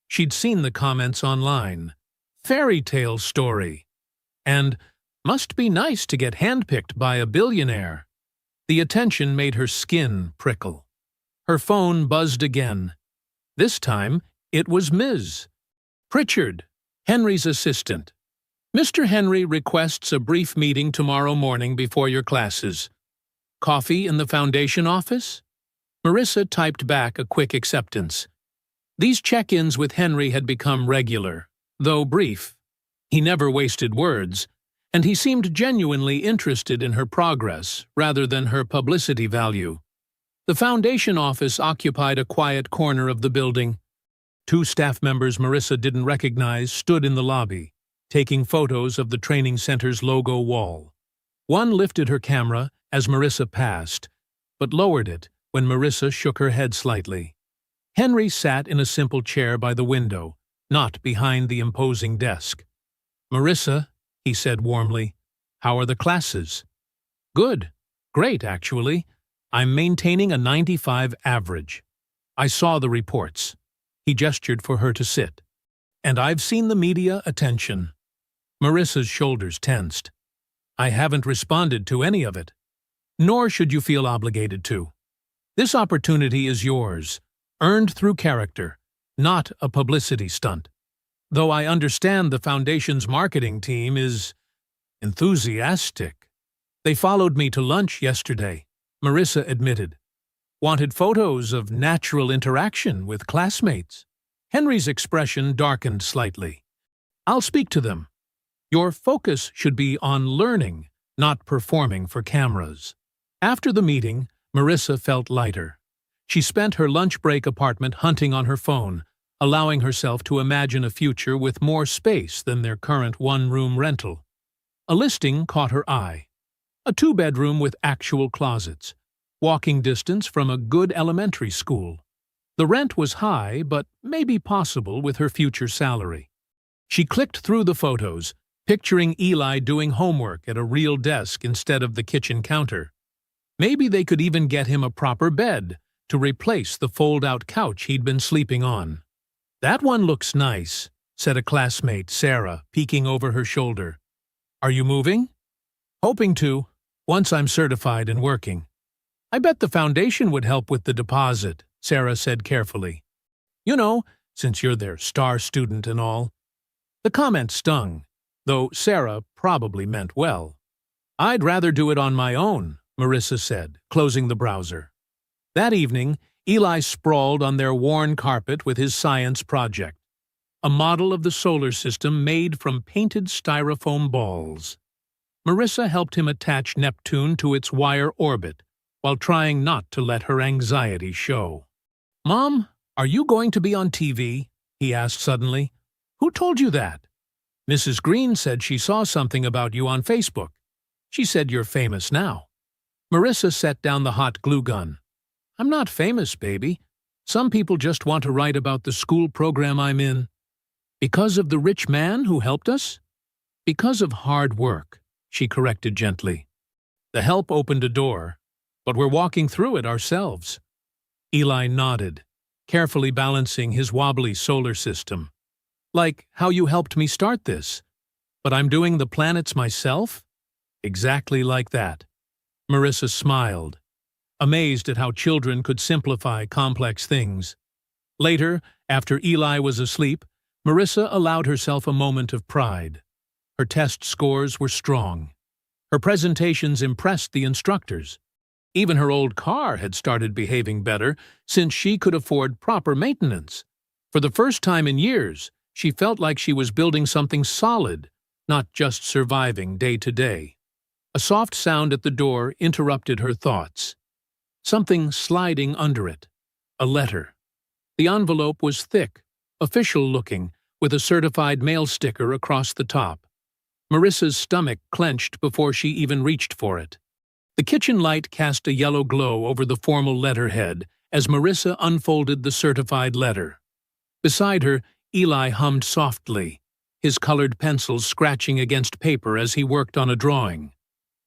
She'd seen the comments online. "Fairy tale story," and "must be nice to get handpicked by a billionaire." The attention made her skin prickle. Her phone buzzed again. This time, it was Ms. Pritchard, Henry's assistant. "Mr. Henry requests a brief meeting tomorrow morning before your classes. Coffee in the Foundation office?" Marissa typed back a quick acceptance. These check-ins with Henry had become regular, though brief. He never wasted words, and he seemed genuinely interested in her progress rather than her publicity value. The Foundation office occupied a quiet corner of the building. Two staff members Marissa didn't recognize stood in the lobby, taking photos of the training center's logo wall. One lifted her camera as Marissa passed, but lowered it when Marissa shook her head slightly. Henry sat in a simple chair by the window, not behind the imposing desk. "Marissa," he said warmly, "how are the classes?" "Good. Great, actually. I'm maintaining a 95 average. I saw the reports." He gestured for her to sit. "And I've seen the media attention." Marissa's shoulders tensed. "I haven't responded to any of it. Nor should you feel obligated to. This opportunity is yours, earned through character, not a publicity stunt. Though I understand the Foundation's marketing team is enthusiastic. They followed me to lunch yesterday," Marissa admitted. "Wanted photos of natural interaction with classmates." Henry's expression darkened slightly. "I'll speak to them. Your focus should be on learning, not performing for cameras." After the meeting, Marissa felt lighter. She spent her lunch break apartment hunting on her phone, allowing herself to imagine a future with more space than their current one-room rental. A listing caught her eye. A two-bedroom with actual closets, walking distance from a good elementary school. The rent was high, but maybe possible with her future salary. She clicked through the photos, picturing Eli doing homework at a real desk instead of the kitchen counter. Maybe they could even get him a proper bed to replace the fold-out couch he'd been sleeping on. "That one looks nice," said a classmate, Sarah, peeking over her shoulder. "Are you moving?" "Hoping to, once I'm certified and working." "I bet the Foundation would help with the deposit," Sarah said carefully. "You know, since you're their star student and all." The comment stung, though Sarah probably meant well. "I'd rather do it on my own," Marissa said, closing the browser. That evening, Eli sprawled on their worn carpet with his science project, a model of the solar system made from painted styrofoam balls. Marissa helped him attach Neptune to its wire orbit, while trying not to let her anxiety show. "Mom, are you going to be on TV?" he asked suddenly. "Who told you that?" "Mrs. Green said she saw something about you on Facebook. She said you're famous now." Marissa set down the hot glue gun. "I'm not famous, baby. Some people just want to write about the school program I'm in." "Because of the rich man who helped us?" "Because of hard work," she corrected gently. "The help opened a door, but we're walking through it ourselves." Eli nodded, carefully balancing his wobbly solar system. "Like how you helped me start this. But I'm doing the planets myself?" "Exactly like that." Marissa smiled, amazed at how children could simplify complex things. Later, after Eli was asleep, Marissa allowed herself a moment of pride. Her test scores were strong. Her presentations impressed the instructors. Even her old car had started behaving better since she could afford proper maintenance. For the first time in years, she felt like she was building something solid, not just surviving day to day. A soft sound at the door interrupted her thoughts. Something sliding under it. A letter. The envelope was thick, official-looking, with a certified mail sticker across the top. Marissa's stomach clenched before she even reached for it. The kitchen light cast a yellow glow over the formal letterhead as Marissa unfolded the certified letter. Beside her, Eli hummed softly, his colored pencils scratching against paper as he worked on a drawing.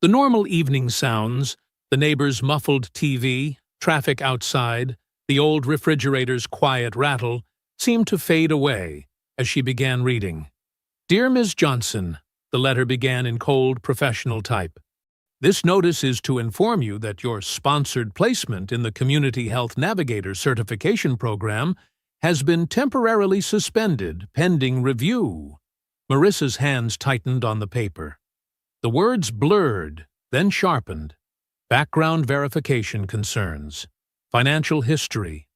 The normal evening sounds, the neighbor's muffled TV, traffic outside, the old refrigerator's quiet rattle, seemed to fade away as she began reading. "Dear Ms. Johnson," the letter began in cold, professional type. "This notice is to inform you that your sponsored placement in the Community Health Navigator certification program has been temporarily suspended pending review." Marissa's hands tightened on the paper. The words blurred, then sharpened. Background verification concerns, financial history,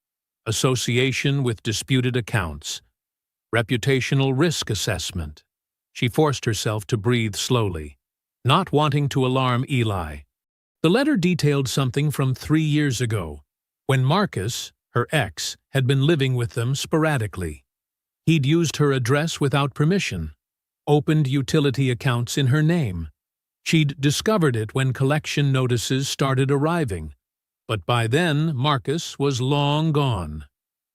association with disputed accounts, reputational risk assessment. She forced herself to breathe slowly, not wanting to alarm Eli. The letter detailed something from 3 years ago, when Marcus, her ex, had been living with them sporadically. He'd used her address without permission, opened utility accounts in her name. She'd discovered it when collection notices started arriving, but by then Marcus was long gone.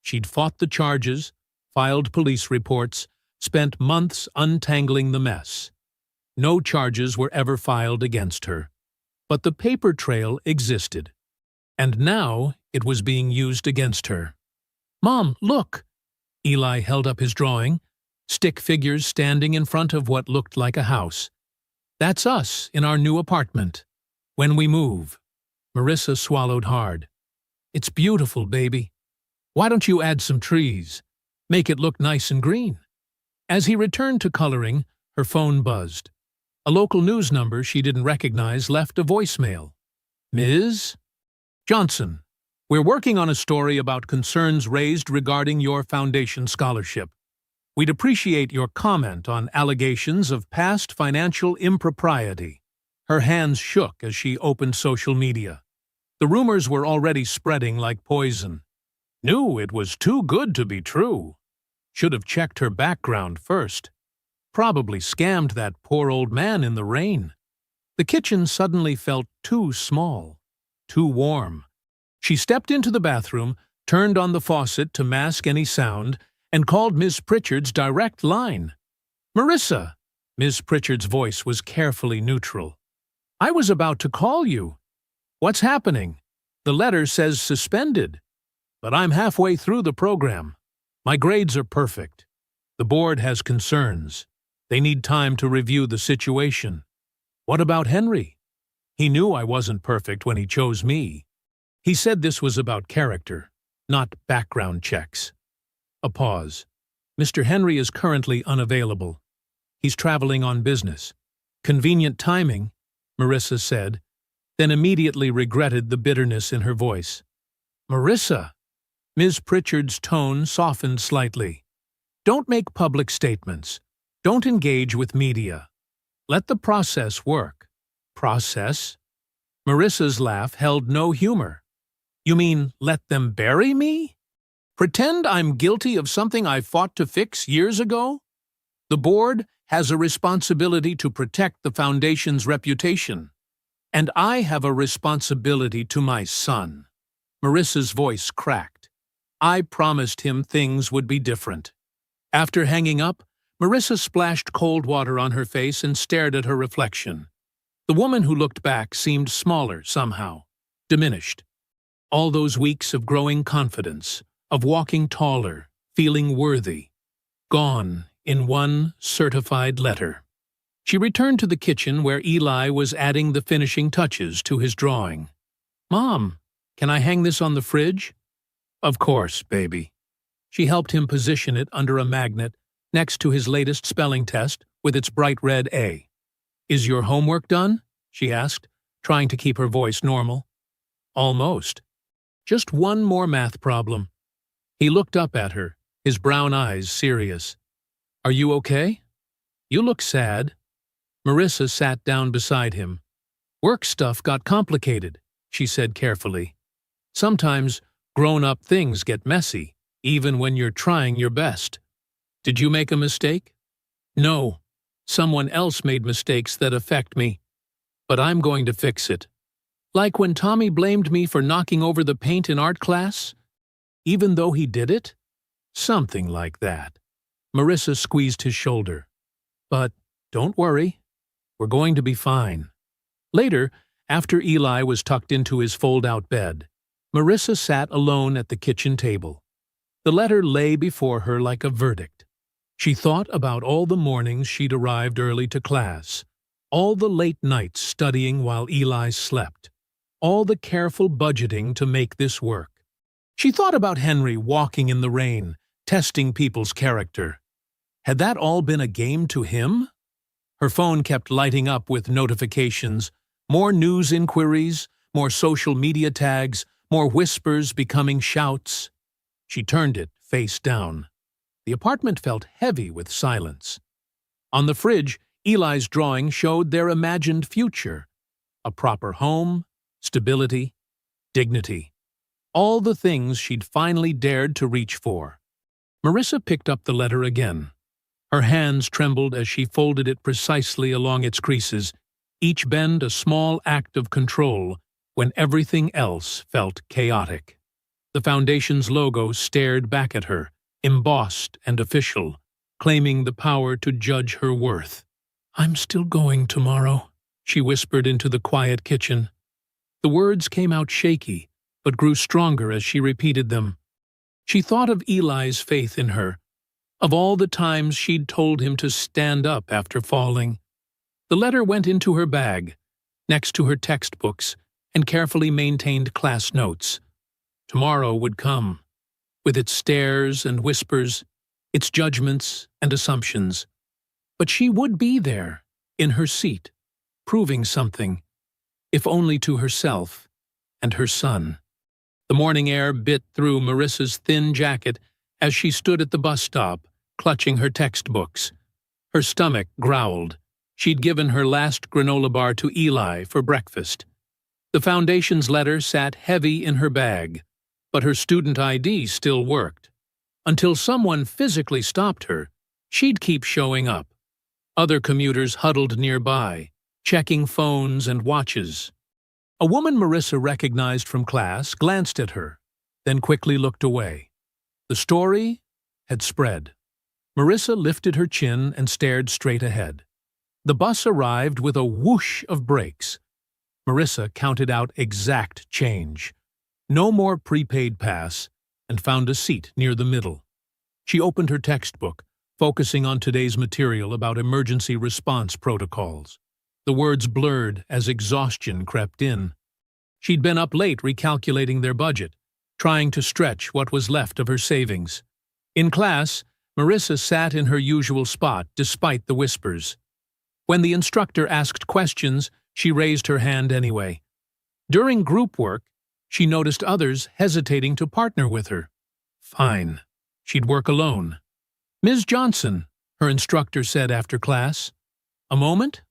She'd fought the charges, filed police reports, spent months untangling the mess. No charges were ever filed against her, but the paper trail existed, and now it was being used against her. "Mom, look!" Eli held up his drawing, stick figures standing in front of what looked like a house. "That's us in our new apartment. When we move." Marissa swallowed hard. "It's beautiful, baby. Why don't you add some trees? Make it look nice and green?" As he returned to coloring, her phone buzzed. A local news number she didn't recognize left a voicemail. "Ms. Johnson, we're working on a story about concerns raised regarding your foundation scholarship. We'd appreciate your comment on allegations of past financial impropriety." Her hands shook as she opened social media. The rumors were already spreading like poison. Knew it was too good to be true. Should have checked her background first. Probably scammed that poor old man in the rain. The kitchen suddenly felt too small, too warm. She stepped into the bathroom, turned on the faucet to mask any sound, and called Miss Pritchard's direct line. "Marissa!" Miss Pritchard's voice was carefully neutral. "I was about to call you. What's happening? The letter says suspended. But I'm halfway through the program. My grades are perfect. The board has concerns. They need time to review the situation. What about Henry? He knew I wasn't perfect when he chose me. He said this was about character, not background checks." A pause. "Mr. Henry is currently unavailable. He's traveling on business. Convenient timing," Marissa said, then immediately regretted the bitterness in her voice. "Marissa!" Ms. Pritchard's tone softened slightly. "Don't make public statements. Don't engage with media. Let the process work." "Process?" Marissa's laugh held no humor. "You mean let them bury me? Pretend I'm guilty of something I fought to fix years ago? The board has a responsibility to protect the foundation's reputation. And I have a responsibility to my son." Marissa's voice cracked. "I promised him things would be different." After hanging up, Marissa splashed cold water on her face and stared at her reflection. The woman who looked back seemed smaller somehow, diminished. All those weeks of growing confidence, of walking taller, feeling worthy, gone in one certified letter. She returned to the kitchen where Eli was adding the finishing touches to his drawing. "Mom, can I hang this on the fridge?" "Of course, baby." She helped him position it under a magnet next to his latest spelling test with its bright red A. "Is your homework done?" she asked, trying to keep her voice normal. Almost. Just one more math problem. He looked up at her, his brown eyes serious. Are you okay? You look sad. Marissa sat down beside him. Work stuff got complicated, she said carefully. Sometimes grown-up things get messy, even when you're trying your best. Did you make a mistake? No. Someone else made mistakes that affect me. But I'm going to fix it. Like when Tommy blamed me for knocking over the paint in art class? Even though he did it? Something like that. Marissa squeezed his shoulder. But don't worry. We're going to be fine. Later, after Eli was tucked into his fold-out bed, Marissa sat alone at the kitchen table. The letter lay before her like a verdict. She thought about all the mornings she'd arrived early to class, all the late nights studying while Eli slept, all the careful budgeting to make this work. She thought about Henry walking in the rain, testing people's character. Had that all been a game to him? Her phone kept lighting up with notifications, more news inquiries, more social media tags, more whispers becoming shouts. She turned it face down. The apartment felt heavy with silence. On the fridge, Eli's drawing showed their imagined future. A proper home, stability, dignity. All the things she'd finally dared to reach for. Marissa picked up the letter again. Her hands trembled as she folded it precisely along its creases, each bend a small act of control when everything else felt chaotic. The foundation's logo stared back at her, embossed and official, claiming the power to judge her worth. "I'm still going tomorrow," she whispered into the quiet kitchen. The words came out shaky, but grew stronger as she repeated them. She thought of Eli's faith in her, of all the times she'd told him to stand up after falling. The letter went into her bag, next to her textbooks and carefully maintained class notes. Tomorrow would come, with its stares and whispers, its judgments and assumptions. But she would be there, in her seat, proving something, if only to herself and her son. The morning air bit through Marissa's thin jacket as she stood at the bus stop, clutching her textbooks. Her stomach growled. She'd given her last granola bar to Eli for breakfast. The foundation's letter sat heavy in her bag, but her student ID still worked. Until someone physically stopped her, she'd keep showing up. Other commuters huddled nearby, checking phones and watches. A woman Marissa recognized from class glanced at her, then quickly looked away. The story had spread. Marissa lifted her chin and stared straight ahead. The bus arrived with a whoosh of brakes. Marissa counted out exact change. No more prepaid pass, and found a seat near the middle. She opened her textbook, focusing on today's material about emergency response protocols. The words blurred as exhaustion crept in. She'd been up late recalculating their budget, trying to stretch what was left of her savings. In class, Marissa sat in her usual spot despite the whispers. When the instructor asked questions, she raised her hand anyway. During group work, she noticed others hesitating to partner with her. Fine. She'd work alone. "Ms. Johnson," her instructor said after class. "A moment?"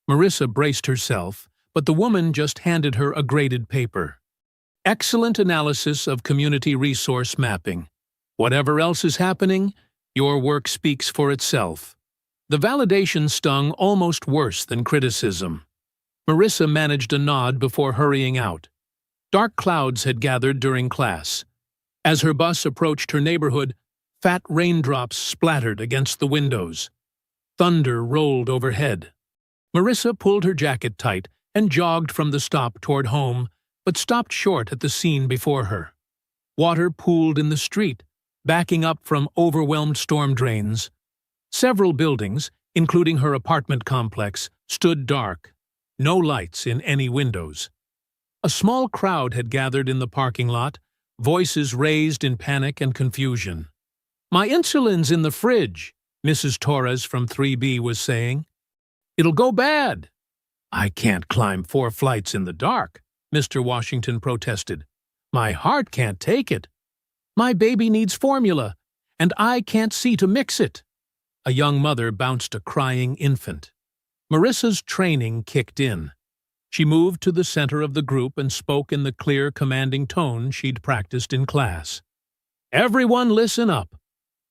Marissa braced herself, but the woman just handed her a graded paper. "Excellent analysis of community resource mapping. Whatever else is happening, your work speaks for itself." The validation stung almost worse than criticism. Marissa managed a nod before hurrying out. Dark clouds had gathered during class. As her bus approached her neighborhood, fat raindrops splattered against the windows. Thunder rolled overhead. Marissa pulled her jacket tight and jogged from the stop toward home, but stopped short at the scene before her. Water pooled in the street, backing up from overwhelmed storm drains. Several buildings, including her apartment complex, stood dark, no lights in any windows. A small crowd had gathered in the parking lot, voices raised in panic and confusion. "My insulin's in the fridge," Mrs. Torres from 3B was saying. "It'll go bad." "I can't climb 4 flights in the dark," Mr. Washington protested. "My heart can't take it. My baby needs formula, and I can't see to mix it." A young mother bounced a crying infant. Marissa's training kicked in. She moved to the center of the group and spoke in the clear, commanding tone she'd practiced in class. "Everyone listen up."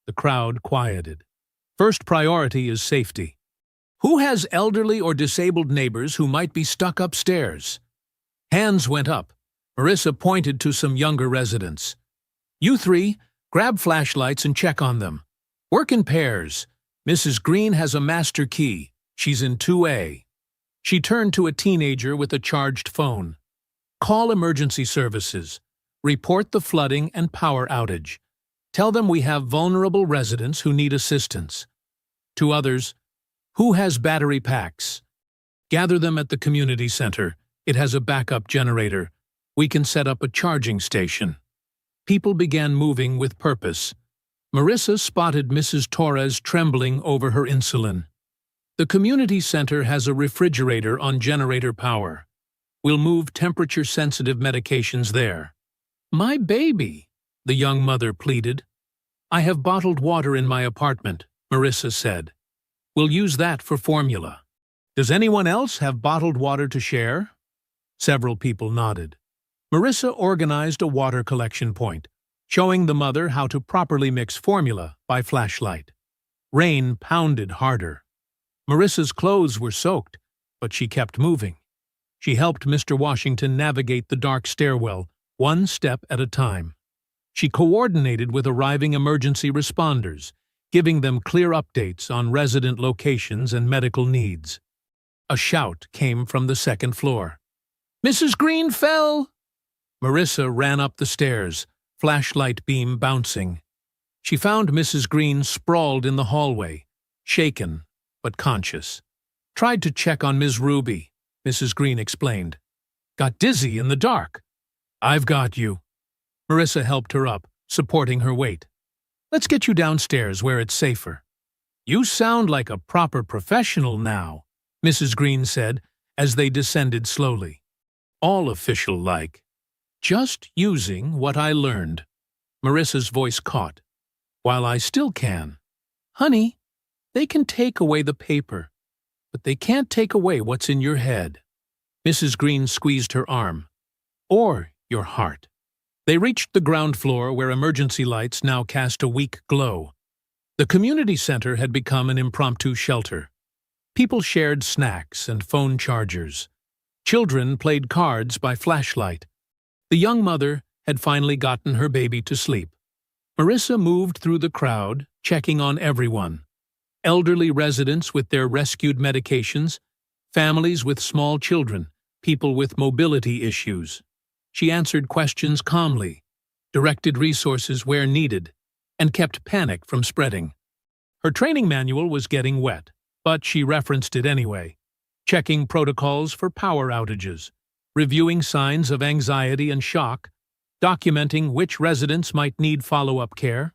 The crowd quieted. "First priority is safety. Who has elderly or disabled neighbors who might be stuck upstairs?" Hands went up. Marissa pointed to some younger residents. "You three, grab flashlights and check on them. Work in pairs. Mrs. Green has a master key. She's in 2A. She turned to a teenager with a charged phone. "Call emergency services. Report the flooding and power outage. Tell them we have vulnerable residents who need assistance." To others, "Who has battery packs? Gather them at the community center. It has a backup generator. We can set up a charging station." People began moving with purpose. Marissa spotted Mrs. Torres trembling over her insulin. "The community center has a refrigerator on generator power. We'll move temperature-sensitive medications there." "My baby," the young mother pleaded. "I have bottled water in my apartment," Marissa said. "We'll use that for formula." "Does anyone else have bottled water to share?" Several people nodded. Marissa organized a water collection point, showing the mother how to properly mix formula by flashlight. Rain pounded harder. Marissa's clothes were soaked, but she kept moving. She helped Mr. Washington navigate the dark stairwell, one step at a time. She coordinated with arriving emergency responders, giving them clear updates on resident locations and medical needs. A shout came from the second floor. "Mrs. Green fell!" Marissa ran up the stairs, flashlight beam bouncing. She found Mrs. Green sprawled in the hallway, shaken but conscious. "Tried to check on Ms. Ruby," Mrs. Green explained. "Got dizzy in the dark." "I've got you." Marissa helped her up, supporting her weight. "Let's get you downstairs where it's safer." "You sound like a proper professional now," Mrs. Green said as they descended slowly. "All official-like. Just using what I learned." Marissa's voice caught. "While I still can. Honey, they can take away the paper, but they can't take away what's in your head." Mrs. Green squeezed her arm. "Or your heart." They reached the ground floor where emergency lights now cast a weak glow. The community center had become an impromptu shelter. People shared snacks and phone chargers. Children played cards by flashlight. The young mother had finally gotten her baby to sleep. Marissa moved through the crowd, checking on everyone. Elderly residents with their rescued medications, families with small children, people with mobility issues. She answered questions calmly, directed resources where needed, and kept panic from spreading. Her training manual was getting wet, but she referenced it anyway, checking protocols for power outages, reviewing signs of anxiety and shock, documenting which residents might need follow-up care.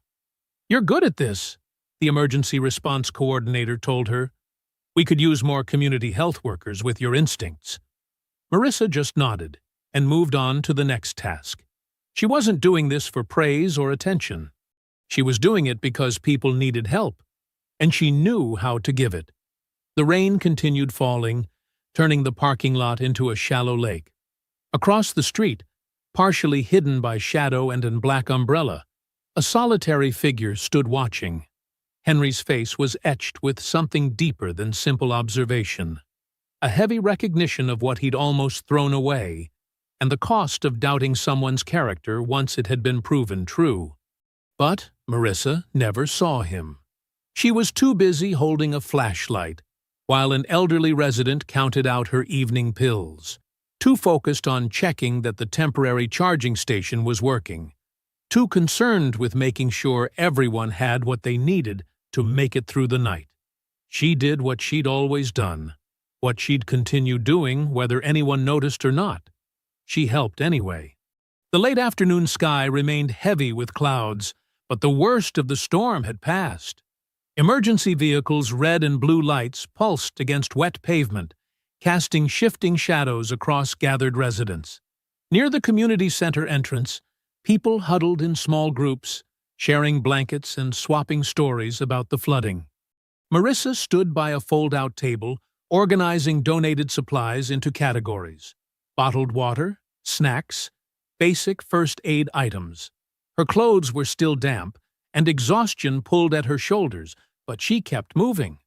"You're good at this," the emergency response coordinator told her. "We could use more community health workers with your instincts." Marissa just nodded and moved on to the next task. She wasn't doing this for praise or attention. She was doing it because people needed help, and she knew how to give it. The rain continued falling, turning the parking lot into a shallow lake. Across the street, partially hidden by shadow and a black umbrella, a solitary figure stood watching. Henry's face was etched with something deeper than simple observation, a heavy recognition of what he'd almost thrown away, and the cost of doubting someone's character once it had been proven true. But Marissa never saw him. She was too busy holding a flashlight, while an elderly resident counted out her evening pills, too focused on checking that the temporary charging station was working, too concerned with making sure everyone had what they needed to make it through the night. She did what she'd always done, what she'd continue doing whether anyone noticed or not. She helped anyway. The late afternoon sky remained heavy with clouds, but the worst of the storm had passed. Emergency vehicles' red and blue lights pulsed against wet pavement, casting shifting shadows across gathered residents. Near the community center entrance, people huddled in small groups, sharing blankets and swapping stories about the flooding. Marissa stood by a fold-out table, organizing donated supplies into categories: bottled water, snacks, basic first aid items. Her clothes were still damp, and exhaustion pulled at her shoulders, but she kept moving.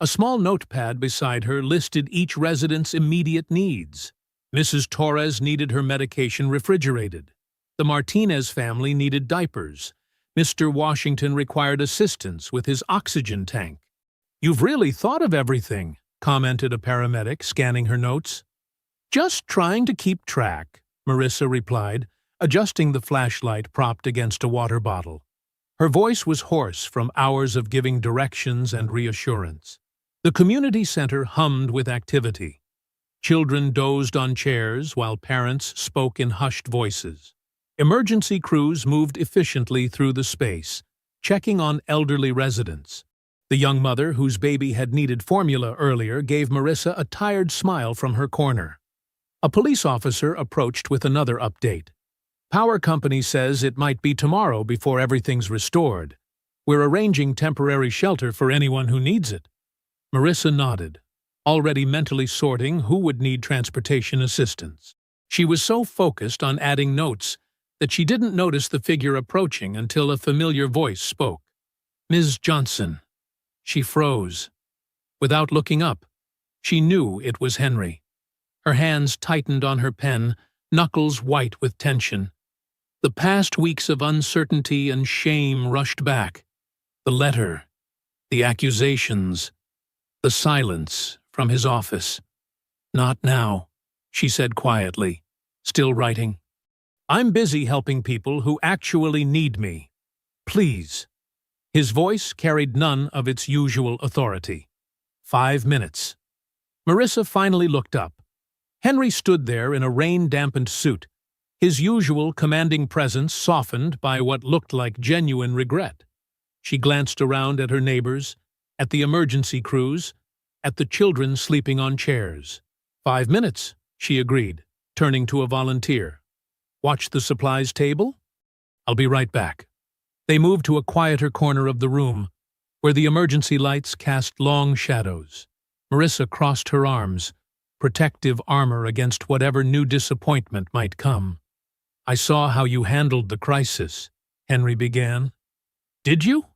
A small notepad beside her listed each resident's immediate needs. Mrs. Torres needed her medication refrigerated. The Martinez family needed diapers. Mr. Washington required assistance with his oxygen tank. "You've really thought of everything," commented a paramedic, scanning her notes. "Just trying to keep track," Marissa replied, adjusting the flashlight propped against a water bottle. Her voice was hoarse from hours of giving directions and reassurance. The community center hummed with activity. Children dozed on chairs while parents spoke in hushed voices. Emergency crews moved efficiently through the space, checking on elderly residents. The young mother, whose baby had needed formula earlier, gave Marissa a tired smile from her corner. A police officer approached with another update. "Power company says it might be tomorrow before everything's restored. We're arranging temporary shelter for anyone who needs it." Marissa nodded, already mentally sorting who would need transportation assistance. She was so focused on adding notes that she didn't notice the figure approaching until a familiar voice spoke. "Ms. Johnson." She froze. Without looking up, she knew it was Henry. Her hands tightened on her pen, knuckles white with tension. The past weeks of uncertainty and shame rushed back. The letter, the accusations, the silence from his office. "Not now," she said quietly, still writing. "I'm busy helping people who actually need me. Please." His voice carried none of its usual authority. 5 minutes. Marissa finally looked up. Henry stood there in a rain-dampened suit, his usual commanding presence softened by what looked like genuine regret. She glanced around at her neighbors, at the emergency crews, at the children sleeping on chairs. 5 minutes, she agreed, turning to a volunteer. "Watch the supplies table? I'll be right back." They moved to a quieter corner of the room, where the emergency lights cast long shadows. Marissa crossed her arms, protective armor against whatever new disappointment might come. "I saw how you handled the crisis," Henry began. "Did you?"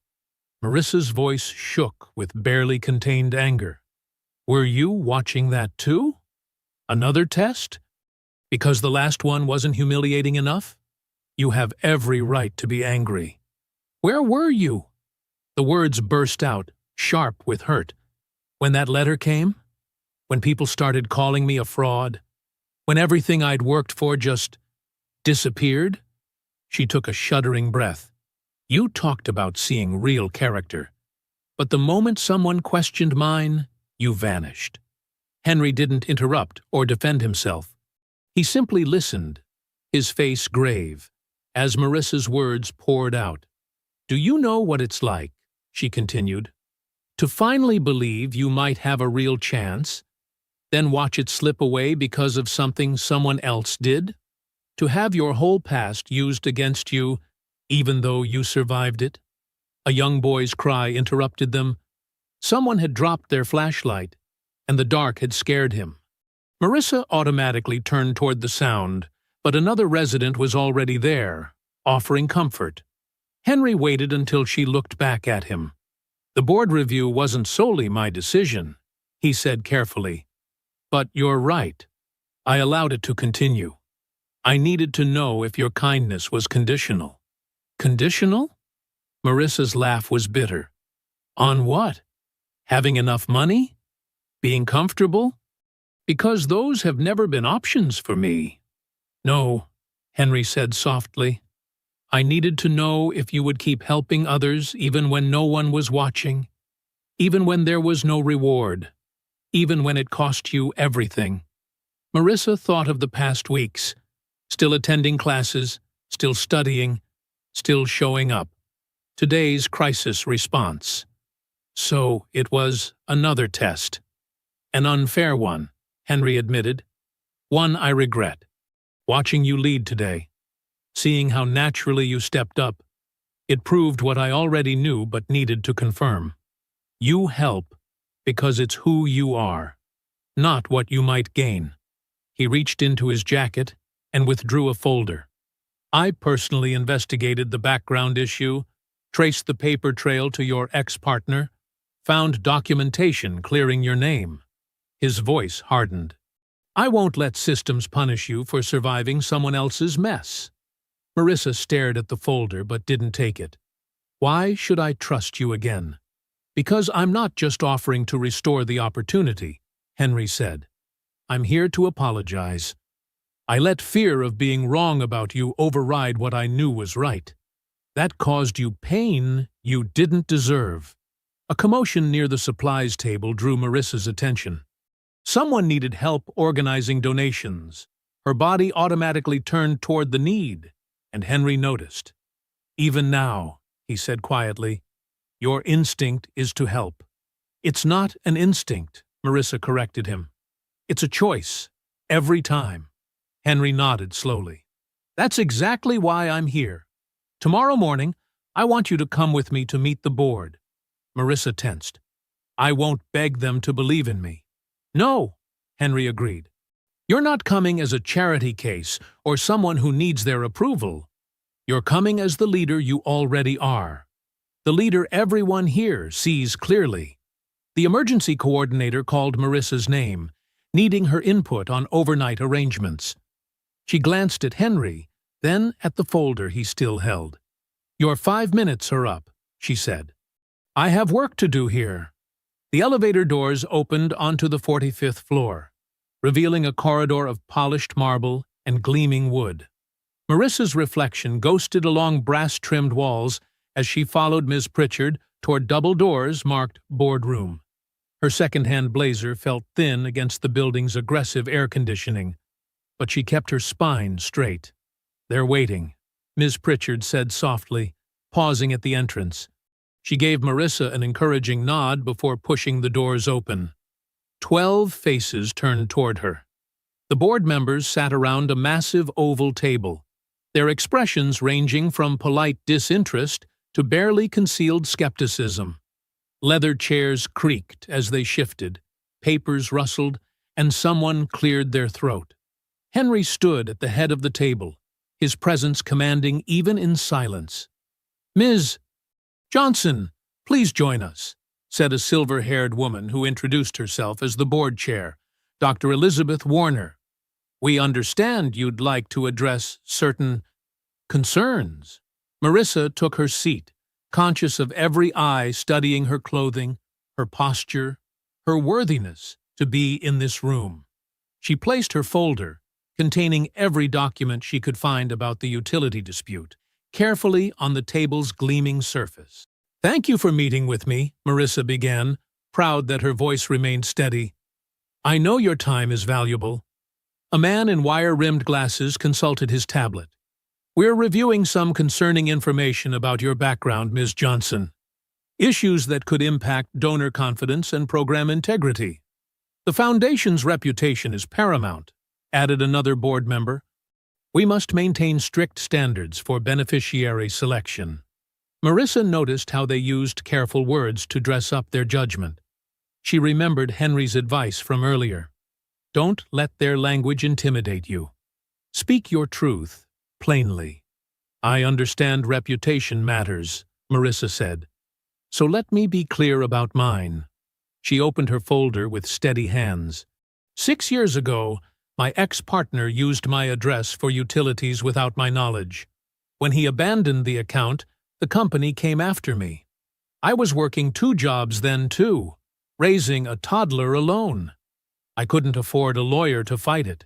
Marissa's voice shook with barely contained anger. "Were you watching that too? Another test? Because the last one wasn't humiliating enough? You have every right to be angry. Where were you?" The words burst out, sharp with hurt. "When that letter came? When people started calling me a fraud? When everything I'd worked for just disappeared?" She took a shuddering breath. "You talked about seeing real character. But the moment someone questioned mine, you vanished." Henry didn't interrupt or defend himself. He simply listened, his face grave, as Marissa's words poured out. "Do you know what it's like," she continued, "to finally believe you might have a real chance, then watch it slip away because of something someone else did? To have your whole past used against you, even though you survived it?" A young boy's cry interrupted them. Someone had dropped their flashlight, and the dark had scared him. Marissa automatically turned toward the sound, but another resident was already there, offering comfort. Henry waited until she looked back at him. "The board review wasn't solely my decision," he said carefully. "But you're right. I allowed it to continue. I needed to know if your kindness was conditional." "Conditional?" Marissa's laugh was bitter. "On what? Having enough money? Being comfortable? Because those have never been options for me." "No," Henry said softly. "I needed to know if you would keep helping others even when no one was watching, even when there was no reward, even when it cost you everything." Marissa thought of the past weeks, still attending classes, still studying, still showing up. Today's crisis response. So it was another test. "An unfair one," Henry admitted. "One I regret. Watching you lead today, seeing how naturally you stepped up, it proved what I already knew but needed to confirm. You help because it's who you are, not what you might gain. He reached into his jacket and withdrew a folder. I personally investigated the background issue, traced the paper trail to your ex-partner, found documentation clearing your name. His voice hardened. I won't let systems punish you for surviving someone else's mess. Marissa stared at the folder but didn't take it. Why should I trust you again? Because I'm not just offering to restore the opportunity, Henry said. I'm here to apologize. I let fear of being wrong about you override what I knew was right. That caused you pain you didn't deserve. A commotion near the supplies table drew Marissa's attention. Someone needed help organizing donations. Her body automatically turned toward the need, and Henry noticed. Even now, he said quietly, your instinct is to help. It's not an instinct, Marissa corrected him. It's a choice, every time. Henry nodded slowly. That's exactly why I'm here. Tomorrow morning, I want you to come with me to meet the board. Marissa tensed. I won't beg them to believe in me. No, Henry agreed. You're not coming as a charity case or someone who needs their approval. You're coming as the leader you already are. The leader everyone here sees clearly. The emergency coordinator called Marissa's name, needing her input on overnight arrangements. She glanced at Henry, then at the folder he still held. Your 5 minutes are up, she said. I have work to do here. The elevator doors opened onto the 45th floor, revealing a corridor of polished marble and gleaming wood. Marissa's reflection ghosted along brass-trimmed walls as she followed Ms. Pritchard toward double doors marked boardroom. Her second-hand blazer felt thin against the building's aggressive air conditioning, but she kept her spine straight. They're waiting, Ms. Pritchard said softly, pausing at the entrance. She gave Marissa an encouraging nod before pushing the doors open. 12 faces turned toward her. The board members sat around a massive oval table, their expressions ranging from polite disinterest to barely concealed skepticism. Leather chairs creaked as they shifted, papers rustled, and someone cleared their throat. Henry stood at the head of the table, his presence commanding even in silence. Ms. Johnson, please join us, said a silver-haired woman who introduced herself as the board chair, Dr. Elizabeth Warner. We understand you'd like to address certain concerns. Marissa took her seat, conscious of every eye studying her clothing, her posture, her worthiness to be in this room. She placed her folder, containing every document she could find about the utility dispute, carefully on the table's gleaming surface. Thank you for meeting with me, Marissa began, proud that her voice remained steady. I know your time is valuable. A man in wire-rimmed glasses consulted his tablet. We're reviewing some concerning information about your background, Ms. Johnson. Issues that could impact donor confidence and program integrity. The Foundation's reputation is paramount, added another board member. We must maintain strict standards for beneficiary selection. Marissa noticed how they used careful words to dress up their judgment. She remembered Henry's advice from earlier. Don't let their language intimidate you. Speak your truth, plainly. I understand reputation matters, Marissa said. So let me be clear about mine. She opened her folder with steady hands. 6 years ago, my ex-partner used my address for utilities without my knowledge. When he abandoned the account, the company came after me. I was working 2 jobs then, too, raising a toddler alone. I couldn't afford a lawyer to fight it.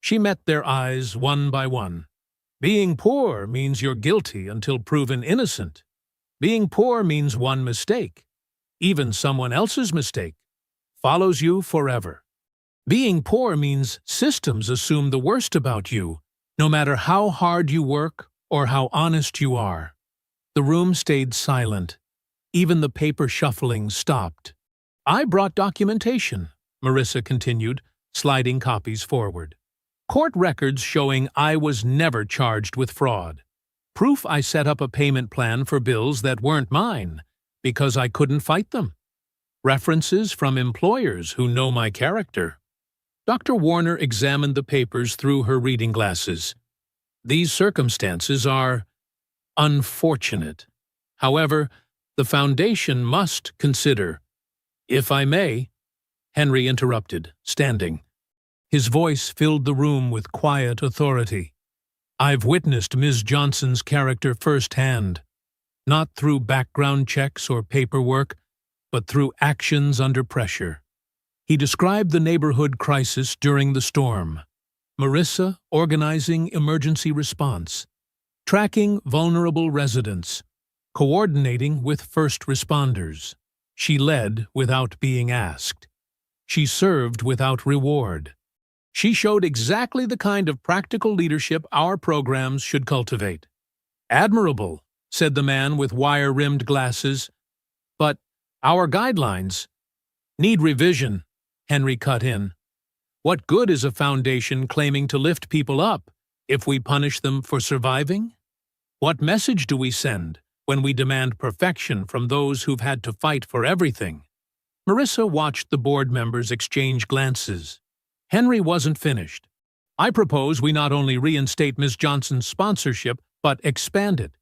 She met their eyes one by one. Being poor means you're guilty until proven innocent. Being poor means one mistake, even someone else's mistake, follows you forever. Being poor means systems assume the worst about you, no matter how hard you work or how honest you are. The room stayed silent. Even the paper shuffling stopped. I brought documentation, Marissa continued, sliding copies forward. Court records showing I was never charged with fraud. Proof I set up a payment plan for bills that weren't mine, because I couldn't fight them. References from employers who know my character. Dr. Warner examined the papers through her reading glasses. These circumstances are unfortunate. However, the Foundation must consider. If I may, Henry interrupted, standing. His voice filled the room with quiet authority. I've witnessed Ms. Johnson's character firsthand, not through background checks or paperwork, but through actions under pressure. He described the neighborhood crisis during the storm. Marissa organizing emergency response, tracking vulnerable residents, coordinating with first responders. She led without being asked. She served without reward. She showed exactly the kind of practical leadership our programs should cultivate. Admirable, said the man with wire-rimmed glasses. But our guidelines need revision, Henry cut in. What good is a foundation claiming to lift people up if we punish them for surviving? What message do we send when we demand perfection from those who've had to fight for everything? Marissa watched the board members exchange glances. Henry wasn't finished. I propose we not only reinstate Ms. Johnson's sponsorship, but expand it.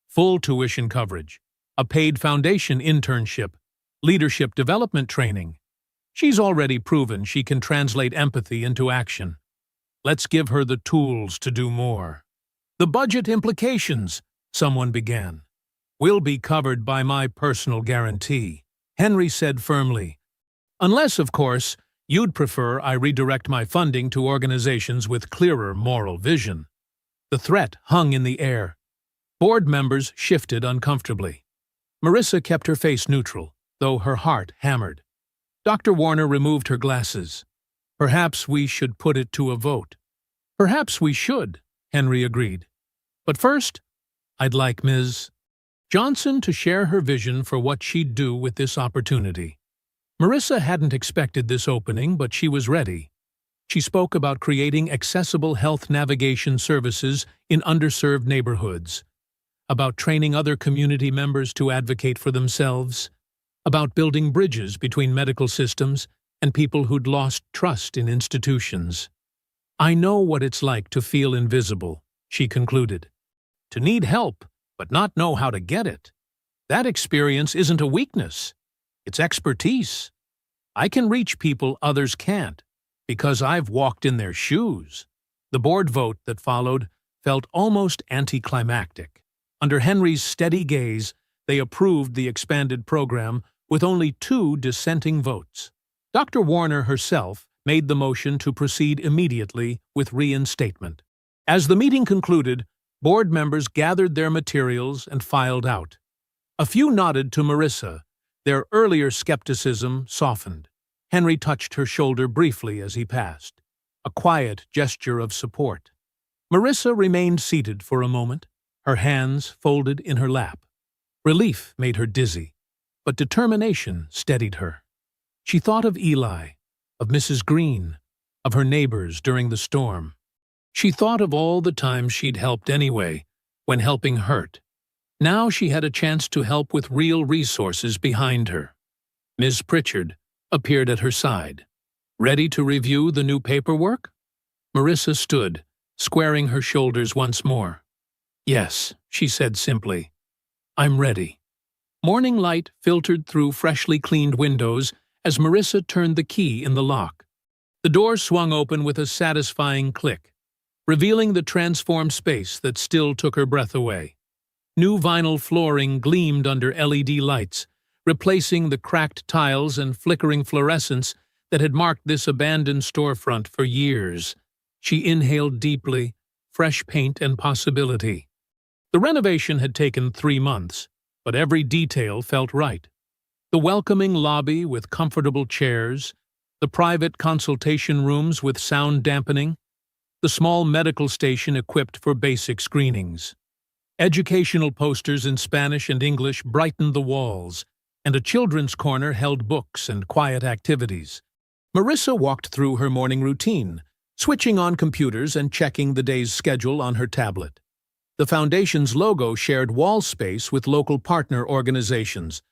Full tuition coverage, a paid foundation internship, leadership development training. She's already proven she can translate empathy into action. Let's give her the tools to do more. The budget implications, someone began, will be covered by my personal guarantee, Henry said firmly. Unless, of course, you'd prefer I redirect my funding to organizations with clearer moral vision. The threat hung in the air. Board members shifted uncomfortably. Marissa kept her face neutral, though her heart hammered. Dr. Warner removed her glasses. Perhaps we should put it to a vote. Perhaps we should, Henry agreed. But first, I'd like Ms. Johnson to share her vision for what she'd do with this opportunity. Marissa hadn't expected this opening, but she was ready. She spoke about creating accessible health navigation services in underserved neighborhoods, about training other community members to advocate for themselves, about building bridges between medical systems and people who'd lost trust in institutions. I know what it's like to feel invisible, she concluded. To need help, but not know how to get it. That experience isn't a weakness. It's expertise. I can reach people others can't, because I've walked in their shoes. The board vote that followed felt almost anticlimactic. Under Henry's steady gaze, they approved the expanded program with only 2 dissenting votes. Dr. Warner herself made the motion to proceed immediately with reinstatement. As the meeting concluded, board members gathered their materials and filed out. A few nodded to Marissa. Their earlier skepticism softened. Henry touched her shoulder briefly as he passed, a quiet gesture of support. Marissa remained seated for a moment, her hands folded in her lap. Relief made her dizzy, but determination steadied her. She thought of Eli, of Mrs. Green, of her neighbors during the storm. She thought of all the times she'd helped anyway, when helping hurt. Now she had a chance to help with real resources behind her. Ms. Pritchard appeared at her side. Ready to review the new paperwork? Marissa stood, squaring her shoulders once more. Yes, she said simply. I'm ready. Morning light filtered through freshly cleaned windows as Marissa turned the key in the lock. The door swung open with a satisfying click, revealing the transformed space that still took her breath away. New vinyl flooring gleamed under LED lights, replacing the cracked tiles and flickering fluorescence that had marked this abandoned storefront for years. She inhaled deeply, fresh paint and possibility. The renovation had taken 3 months, but every detail felt right. The welcoming lobby with comfortable chairs, the private consultation rooms with sound dampening, the small medical station equipped for basic screenings. Educational posters in Spanish and English brightened the walls, and a children's corner held books and quiet activities. Marissa walked through her morning routine, switching on computers and checking the day's schedule on her tablet. The Foundation's logo shared wall space with local partner organizations,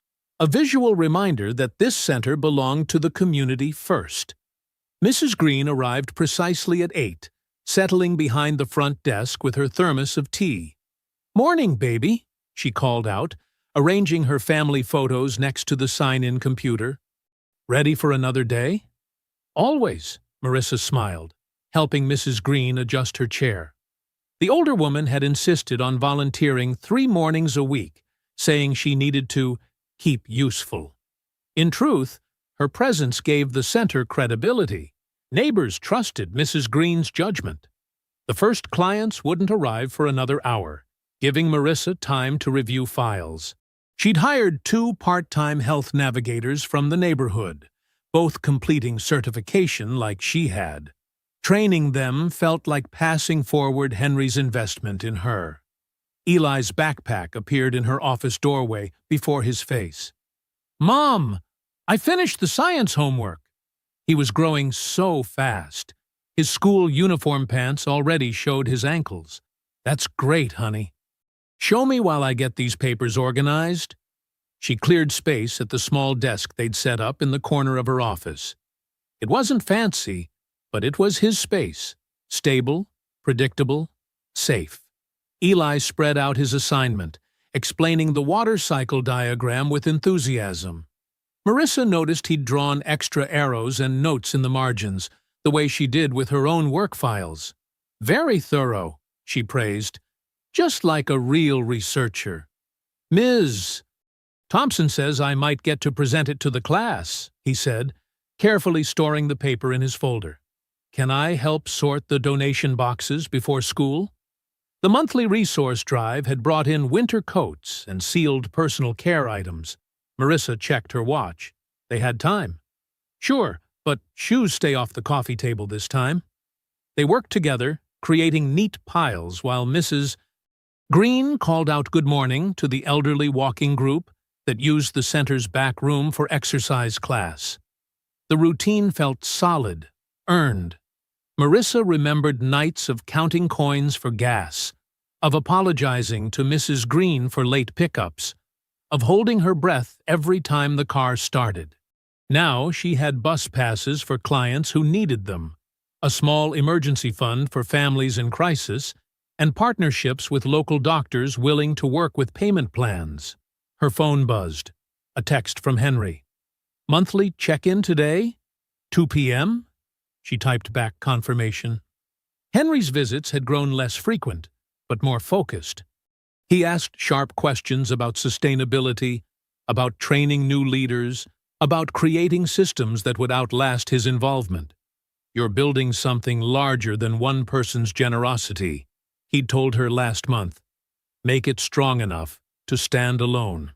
a visual reminder that this center belonged to the community first. Mrs. Green arrived precisely at 8, settling behind the front desk with her thermos of tea. "Morning, baby," she called out, arranging her family photos next to the sign-in computer. "Ready for another day?" "Always," Marissa smiled, helping Mrs. Green adjust her chair. The older woman had insisted on volunteering 3 mornings a week, saying she needed to keep useful. In truth, her presence gave the center credibility. Neighbors trusted Mrs. Green's judgment. The first clients wouldn't arrive for another hour, giving Marissa time to review files. She'd hired 2 part-time health navigators from the neighborhood, both completing certification like she had. Training them felt like passing forward Henry's investment in her. Eli's backpack appeared in her office doorway before his face. "Mom, I finished the science homework." He was growing so fast. His school uniform pants already showed his ankles. "That's great, honey. Show me while I get these papers organized." She cleared space at the small desk they'd set up in the corner of her office. It wasn't fancy, but it was his space. Stable, predictable, safe. Eli spread out his assignment, explaining the water cycle diagram with enthusiasm. Marissa noticed he'd drawn extra arrows and notes in the margins, the way she did with her own work files. "Very thorough," she praised. "Just like a real researcher." "Ms. Thompson says I might get to present it to the class," he said, carefully storing the paper in his folder. "Can I help sort the donation boxes before school?" The monthly resource drive had brought in winter coats and sealed personal care items. Marissa checked her watch. They had time. "Sure, but shoes stay off the coffee table this time." They worked together, creating neat piles while Mrs. Green called out good morning to the elderly walking group that used the center's back room for exercise class. The routine felt solid, earned. Marissa remembered nights of counting coins for gas, of apologizing to Mrs. Green for late pickups, of holding her breath every time the car started. Now she had bus passes for clients who needed them, a small emergency fund for families in crisis, and partnerships with local doctors willing to work with payment plans. Her phone buzzed. A text from Henry. "Monthly check-in today? 2 p.m.? She typed back confirmation. Henry's visits had grown less frequent, but more focused. He asked sharp questions about sustainability, about training new leaders, about creating systems that would outlast his involvement. "You're building something larger than one person's generosity," he'd told her last month. "Make it strong enough to stand alone."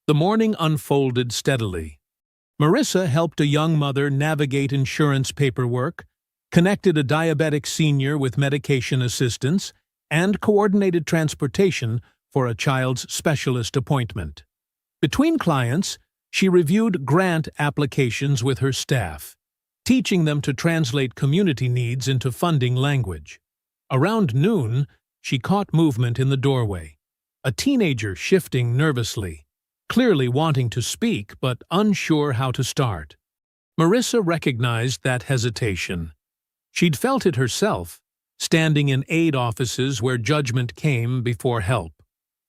The morning unfolded steadily. Marissa helped a young mother navigate insurance paperwork, connected a diabetic senior with medication assistance, and coordinated transportation for a child's specialist appointment. Between clients, she reviewed grant applications with her staff, teaching them to translate community needs into funding language. Around noon, she caught movement in the doorway, a teenager shifting nervously, clearly wanting to speak but unsure how to start. Marissa recognized that hesitation. She'd felt it herself, standing in aid offices where judgment came before help.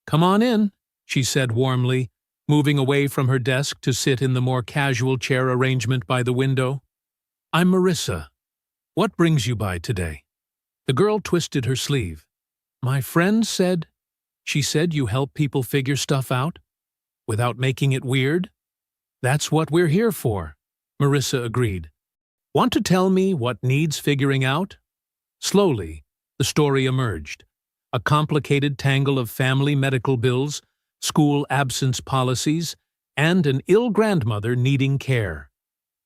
"Come on in," she said warmly, moving away from her desk to sit in the more casual chair arrangement by the window. "I'm Marissa. What brings you by today?" The girl twisted her sleeve. "My friend said," she said, "you help people figure stuff out? Without making it weird?" "That's what we're here for," Marissa agreed. "Want to tell me what needs figuring out?" Slowly, the story emerged. A complicated tangle of family medical bills, school absence policies, and an ill grandmother needing care.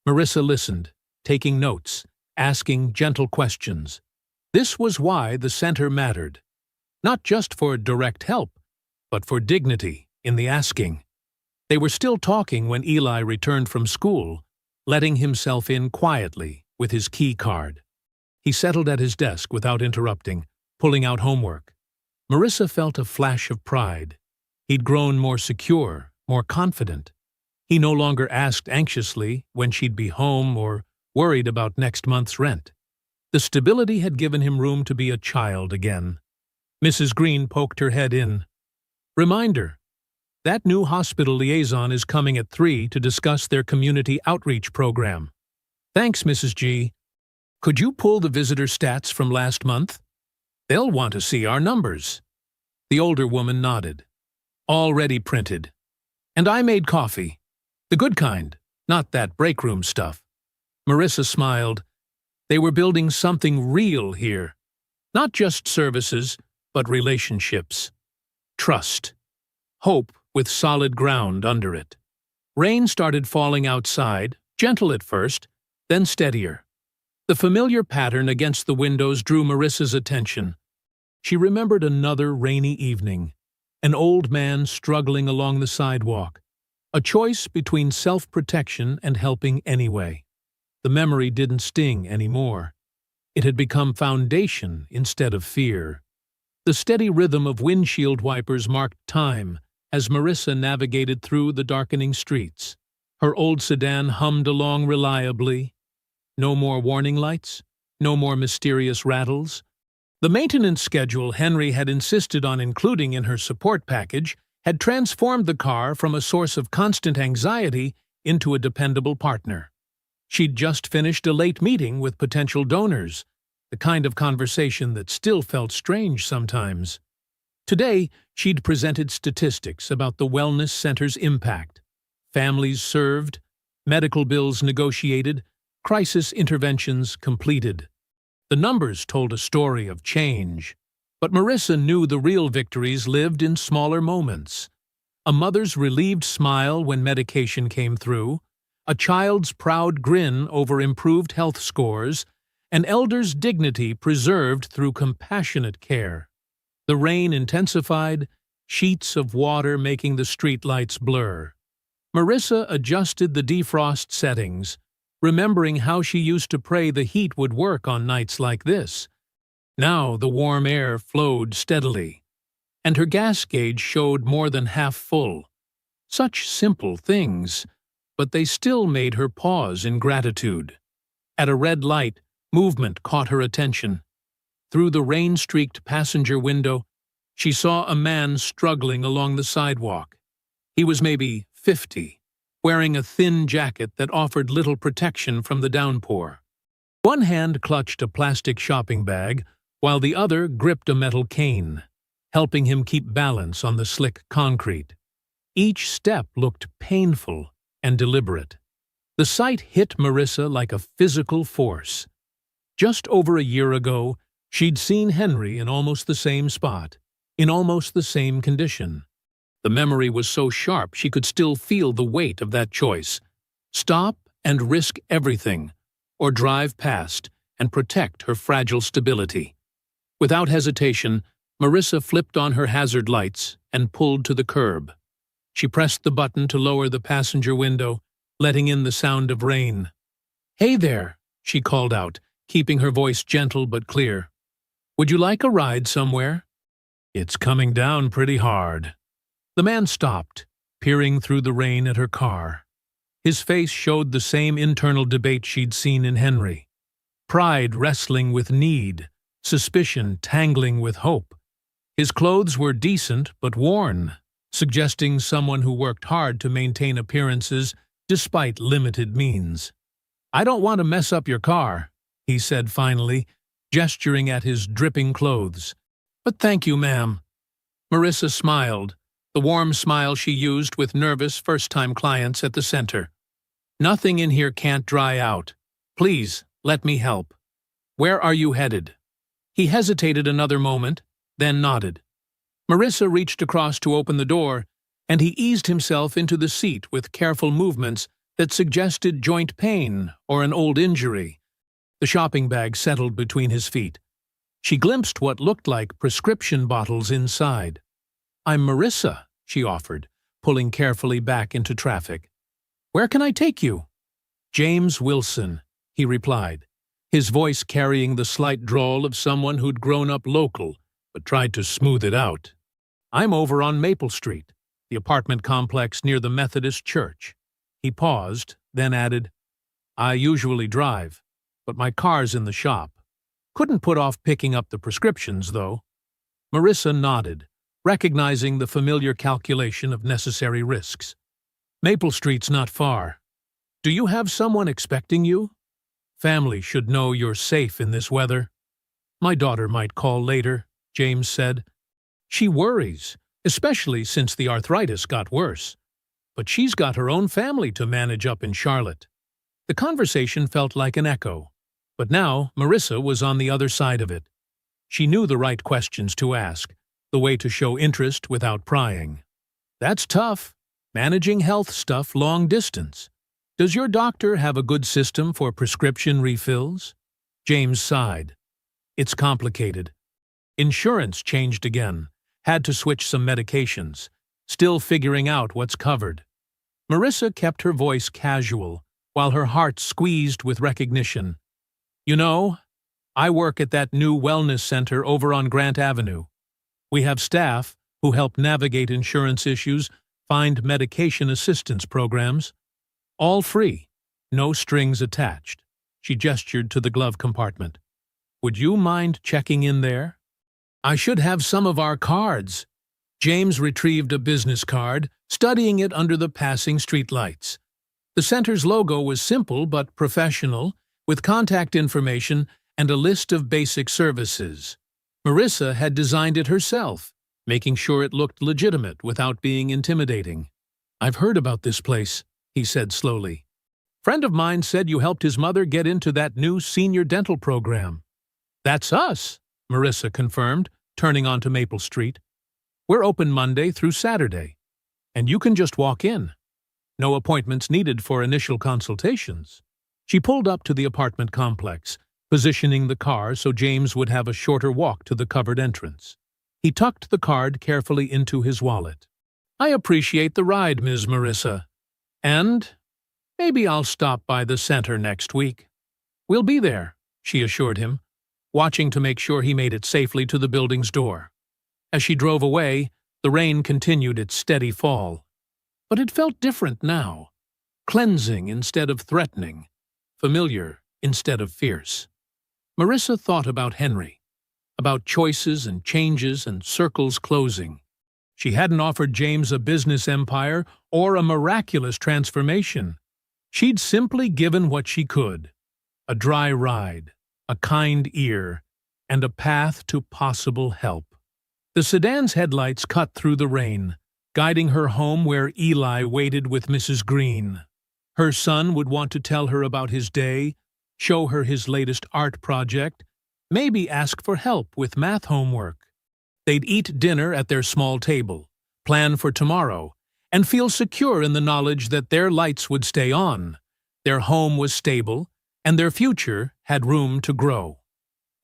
Marissa listened, taking notes, asking gentle questions. This was why the center mattered. Not just for direct help, but for dignity in the asking. They were still talking when Eli returned from school, letting himself in quietly with his key card. He settled at his desk without interrupting, pulling out homework. Marissa felt a flash of pride. He'd grown more secure, more confident. He no longer asked anxiously when she'd be home or worried about next month's rent. The stability had given him room to be a child again. Mrs. Green poked her head in. Reminder: that new hospital liaison is coming at 3 to discuss their community outreach program. Thanks, Mrs. G. Could you pull the visitor stats from last month? They'll want to see our numbers. The older woman nodded. Already printed. And I made coffee. The good kind, not that break room stuff. Marissa smiled. They were building something real here. Not just services, but relationships. Trust. Hope with solid ground under it. Rain started falling outside, gentle at first, then steadier. The familiar pattern against the windows drew Marissa's attention. She remembered another rainy evening, an old man struggling along the sidewalk, a choice between self-protection and helping anyway. The memory didn't sting anymore. It had become foundation instead of fear. The steady rhythm of windshield wipers marked time as Marissa navigated through the darkening streets. Her old sedan hummed along reliably. No more warning lights, no more mysterious rattles. The maintenance schedule Henry had insisted on including in her support package had transformed the car from a source of constant anxiety into a dependable partner. She'd just finished a late meeting with potential donors, the kind of conversation that still felt strange sometimes. Today, she'd presented statistics about the wellness center's impact. Families served, medical bills negotiated, crisis interventions completed. The numbers told a story of change, but Marissa knew the real victories lived in smaller moments. A mother's relieved smile when medication came through, a child's proud grin over improved health scores, an elder's dignity preserved through compassionate care. The rain intensified, sheets of water making the streetlights blur. Marissa adjusted the defrost settings, remembering how she used to pray the heat would work on nights like this. Now the warm air flowed steadily, and her gas gauge showed more than half full. Such simple things, but they still made her pause in gratitude. At a red light, movement caught her attention. Through the rain-streaked passenger window, she saw a man struggling along the sidewalk. He was maybe 50, wearing a thin jacket that offered little protection from the downpour. One hand clutched a plastic shopping bag, while the other gripped a metal cane, helping him keep balance on the slick concrete. Each step looked painful and deliberate. The sight hit Marissa like a physical force. Just over a year ago, she'd seen Henry in almost the same spot, in almost the same condition. The memory was so sharp she could still feel the weight of that choice. Stop and risk everything, or drive past and protect her fragile stability. Without hesitation, Marissa flipped on her hazard lights and pulled to the curb. She pressed the button to lower the passenger window, letting in the sound of rain. "Hey there," she called out, keeping her voice gentle but clear. "Would you like a ride somewhere?" "It's coming down pretty hard." The man stopped, peering through the rain at her car. His face showed the same internal debate she'd seen in Henry. Pride wrestling with need, suspicion tangling with hope. His clothes were decent but worn, suggesting someone who worked hard to maintain appearances despite limited means. "I don't want to mess up your car," he said finally, gesturing at his dripping clothes. "But thank you, ma'am." Marissa smiled, the warm smile she used with nervous first-time clients at the center. "Nothing in here can't dry out. Please, let me help. Where are you headed?" He hesitated another moment, then nodded. Marissa reached across to open the door, and he eased himself into the seat with careful movements that suggested joint pain or an old injury. The shopping bag settled between his feet. She glimpsed what looked like prescription bottles inside. "I'm Marissa," she offered, pulling carefully back into traffic. "Where can I take you?" "James Wilson," he replied. his voice carrying the slight drawl of someone who'd grown up local, but tried to smooth it out. "I'm over on Maple Street, the apartment complex near the Methodist church." He paused, then added, "I usually drive, but my car's in the shop. Couldn't put off picking up the prescriptions, though." Marissa nodded, recognizing the familiar calculation of necessary risks. "Maple Street's not far. Do you have someone expecting you? Family should know you're safe in this weather." "My daughter might call later," James said. "She worries, especially since the arthritis got worse. But she's got her own family to manage up in Charlotte." The conversation felt like an echo, but now Marissa was on the other side of it. She knew the right questions to ask, the way to show interest without prying. "That's tough, managing health stuff long distance. Does your doctor have a good system for prescription refills?" James sighed. "It's complicated. Insurance changed again. Had to switch some medications. Still figuring out what's covered." Marissa kept her voice casual, while her heart squeezed with recognition. "You know, I work at that new wellness center over on Grant Avenue. We have staff who help navigate insurance issues, find medication assistance programs. All free, no strings attached." She gestured to the glove compartment. "Would you mind checking in there?" "I should have some of our cards." James retrieved a business card, studying it under the passing streetlights. The center's logo was simple but professional, with contact information and a list of basic services. Marissa had designed it herself, making sure it looked legitimate without being intimidating. "I've heard about this place," he said slowly. "Friend of mine said you helped his mother get into that new senior dental program." "That's us," Marissa confirmed, turning onto Maple Street. "We're open Monday through Saturday, and you can just walk in. No appointments needed for initial consultations." She pulled up to the apartment complex, positioning the car so James would have a shorter walk to the covered entrance. He tucked the card carefully into his wallet. "I appreciate the ride, Ms. Marissa. And maybe I'll stop by the center next week." "We'll be there," she assured him, watching to make sure he made it safely to the building's door. As she drove away, the rain continued its steady fall. But it felt different now, cleansing instead of threatening, familiar instead of fierce. Marissa thought about Henry, about choices and changes and circles closing. She hadn't offered James a business empire or a miraculous transformation. She'd simply given what she could: a dry ride, a kind ear, and a path to possible help. The sedan's headlights cut through the rain, guiding her home where Eli waited with Mrs. Green. Her son would want to tell her about his day, show her his latest art project, maybe ask for help with math homework. They'd eat dinner at their small table, plan for tomorrow, and feel secure in the knowledge that their lights would stay on, their home was stable, and their future had room to grow.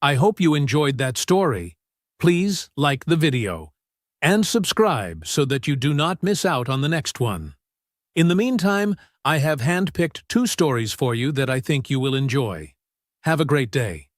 I hope you enjoyed that story. Please like the video and subscribe so that you do not miss out on the next one. In the meantime, I have handpicked 2 stories for you that I think you will enjoy. Have a great day.